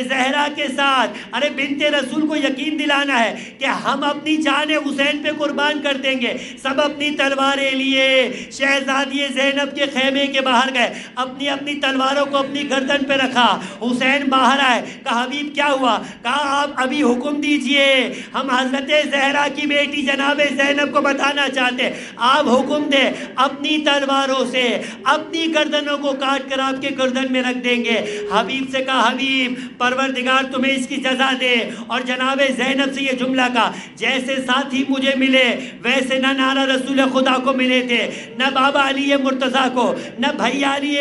زہرا کے ساتھ ارے بنت رسول کو یقین دلانا ہے کہ ہم اپنی جان حسین پہ قربان کر دیں گے۔ سب اپنی تلواریں لیے شہزادی زینب کے خیمے کے باہر گئے، اپنی اپنی تلواروں کو اپنی گردن پہ رکھا۔ حسین باہر آئے، کہا حبیب کیا ہوا؟ کہا آپ ابھی حکم دیجئے، ہم حضرت زہرا کی بیٹی جناب زینب کو بتانا چاہتے، آپ حکم دیں، اپنی تلواروں سے اپنی گردنوں کو کاٹ کر آپ کے گردن میں رکھ دیں گے۔ حبیب سے کہا حبیب پروردگار تمہیں اس کی جزا دے، اور جناب زینب سے یہ جملہ کہا جیسے ساتھی مجھے ملے ویسے نہ نانا رسول خدا کو ملے تھے، نہ بابا علی مرتضیٰ کو، نہ بھیا علی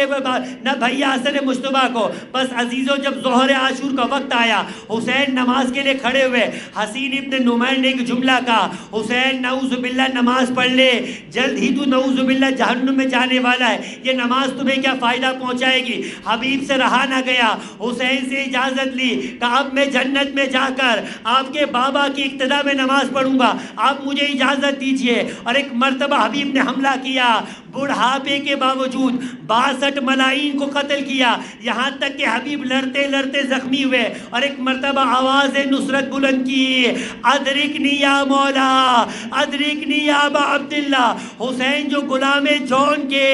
نہ بھیا حسن مجتبیٰ کو۔ بس عزیزو جب ظہر عاشور کا وقت آیا، حسین نماز کے لیے کھڑے ہوئے، حسین ابن نمیر نے ایک جملہ کہا حسین نعوذ باللہ نماز پڑھ لے، جلد ہی تو نعوذ باللہ جہنم میں جانے والا ہے، یہ نماز تمہیں کیا فائدہ پہنچائے گی؟ حبیب سے رہا نہ گیا، حسین سے اجازت لی، کہا اب میں جنت میں جا کر آپ کے بابا کی اقتداء میں نماز پڑھوں گا، آپ مجھے اجازت دیجئے۔ اور ایک مرتبہ حبیب نے حملہ کیا، بڑھاپے کے باوجود 62 ملاعین کو قتل کیا، یہاں تک کہ حبیب لڑتے لڑتے زخمی ہوئے اور ایک مرتبہ آواز نصرت بلند کی، ادرکنی یا مولا، ادرکنی یا ابا عبداللہ۔ حسین جو غلام جون کے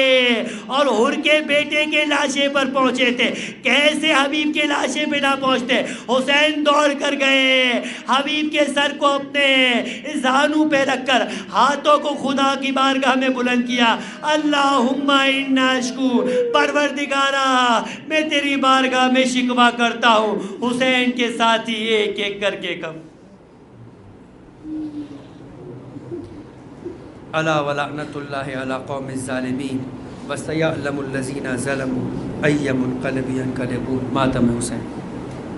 اور حر کے بیٹے کے لاشے پر پہنچے تھے، کیسے حبیب کے لاشے پہ نہ پہنچتے؟ حسین دوڑ کر گئے، حبیب کے سر کو اپنے زانوں پہ رکھ کر ہاتھوں کو خدا کی بارگاہ میں بلند کیا، اللہم انا اشکو، پروردگارا میں تیری بارگاہ میں شکوہ کرتا ہوں۔ حسین کے ساتھی ایک ایک کر کے کم الا ولعنت اللہ علی قوم الظالمین وسیعلم الذین ظلموا ای منقلب ینقلبون۔ ماتم حسین۔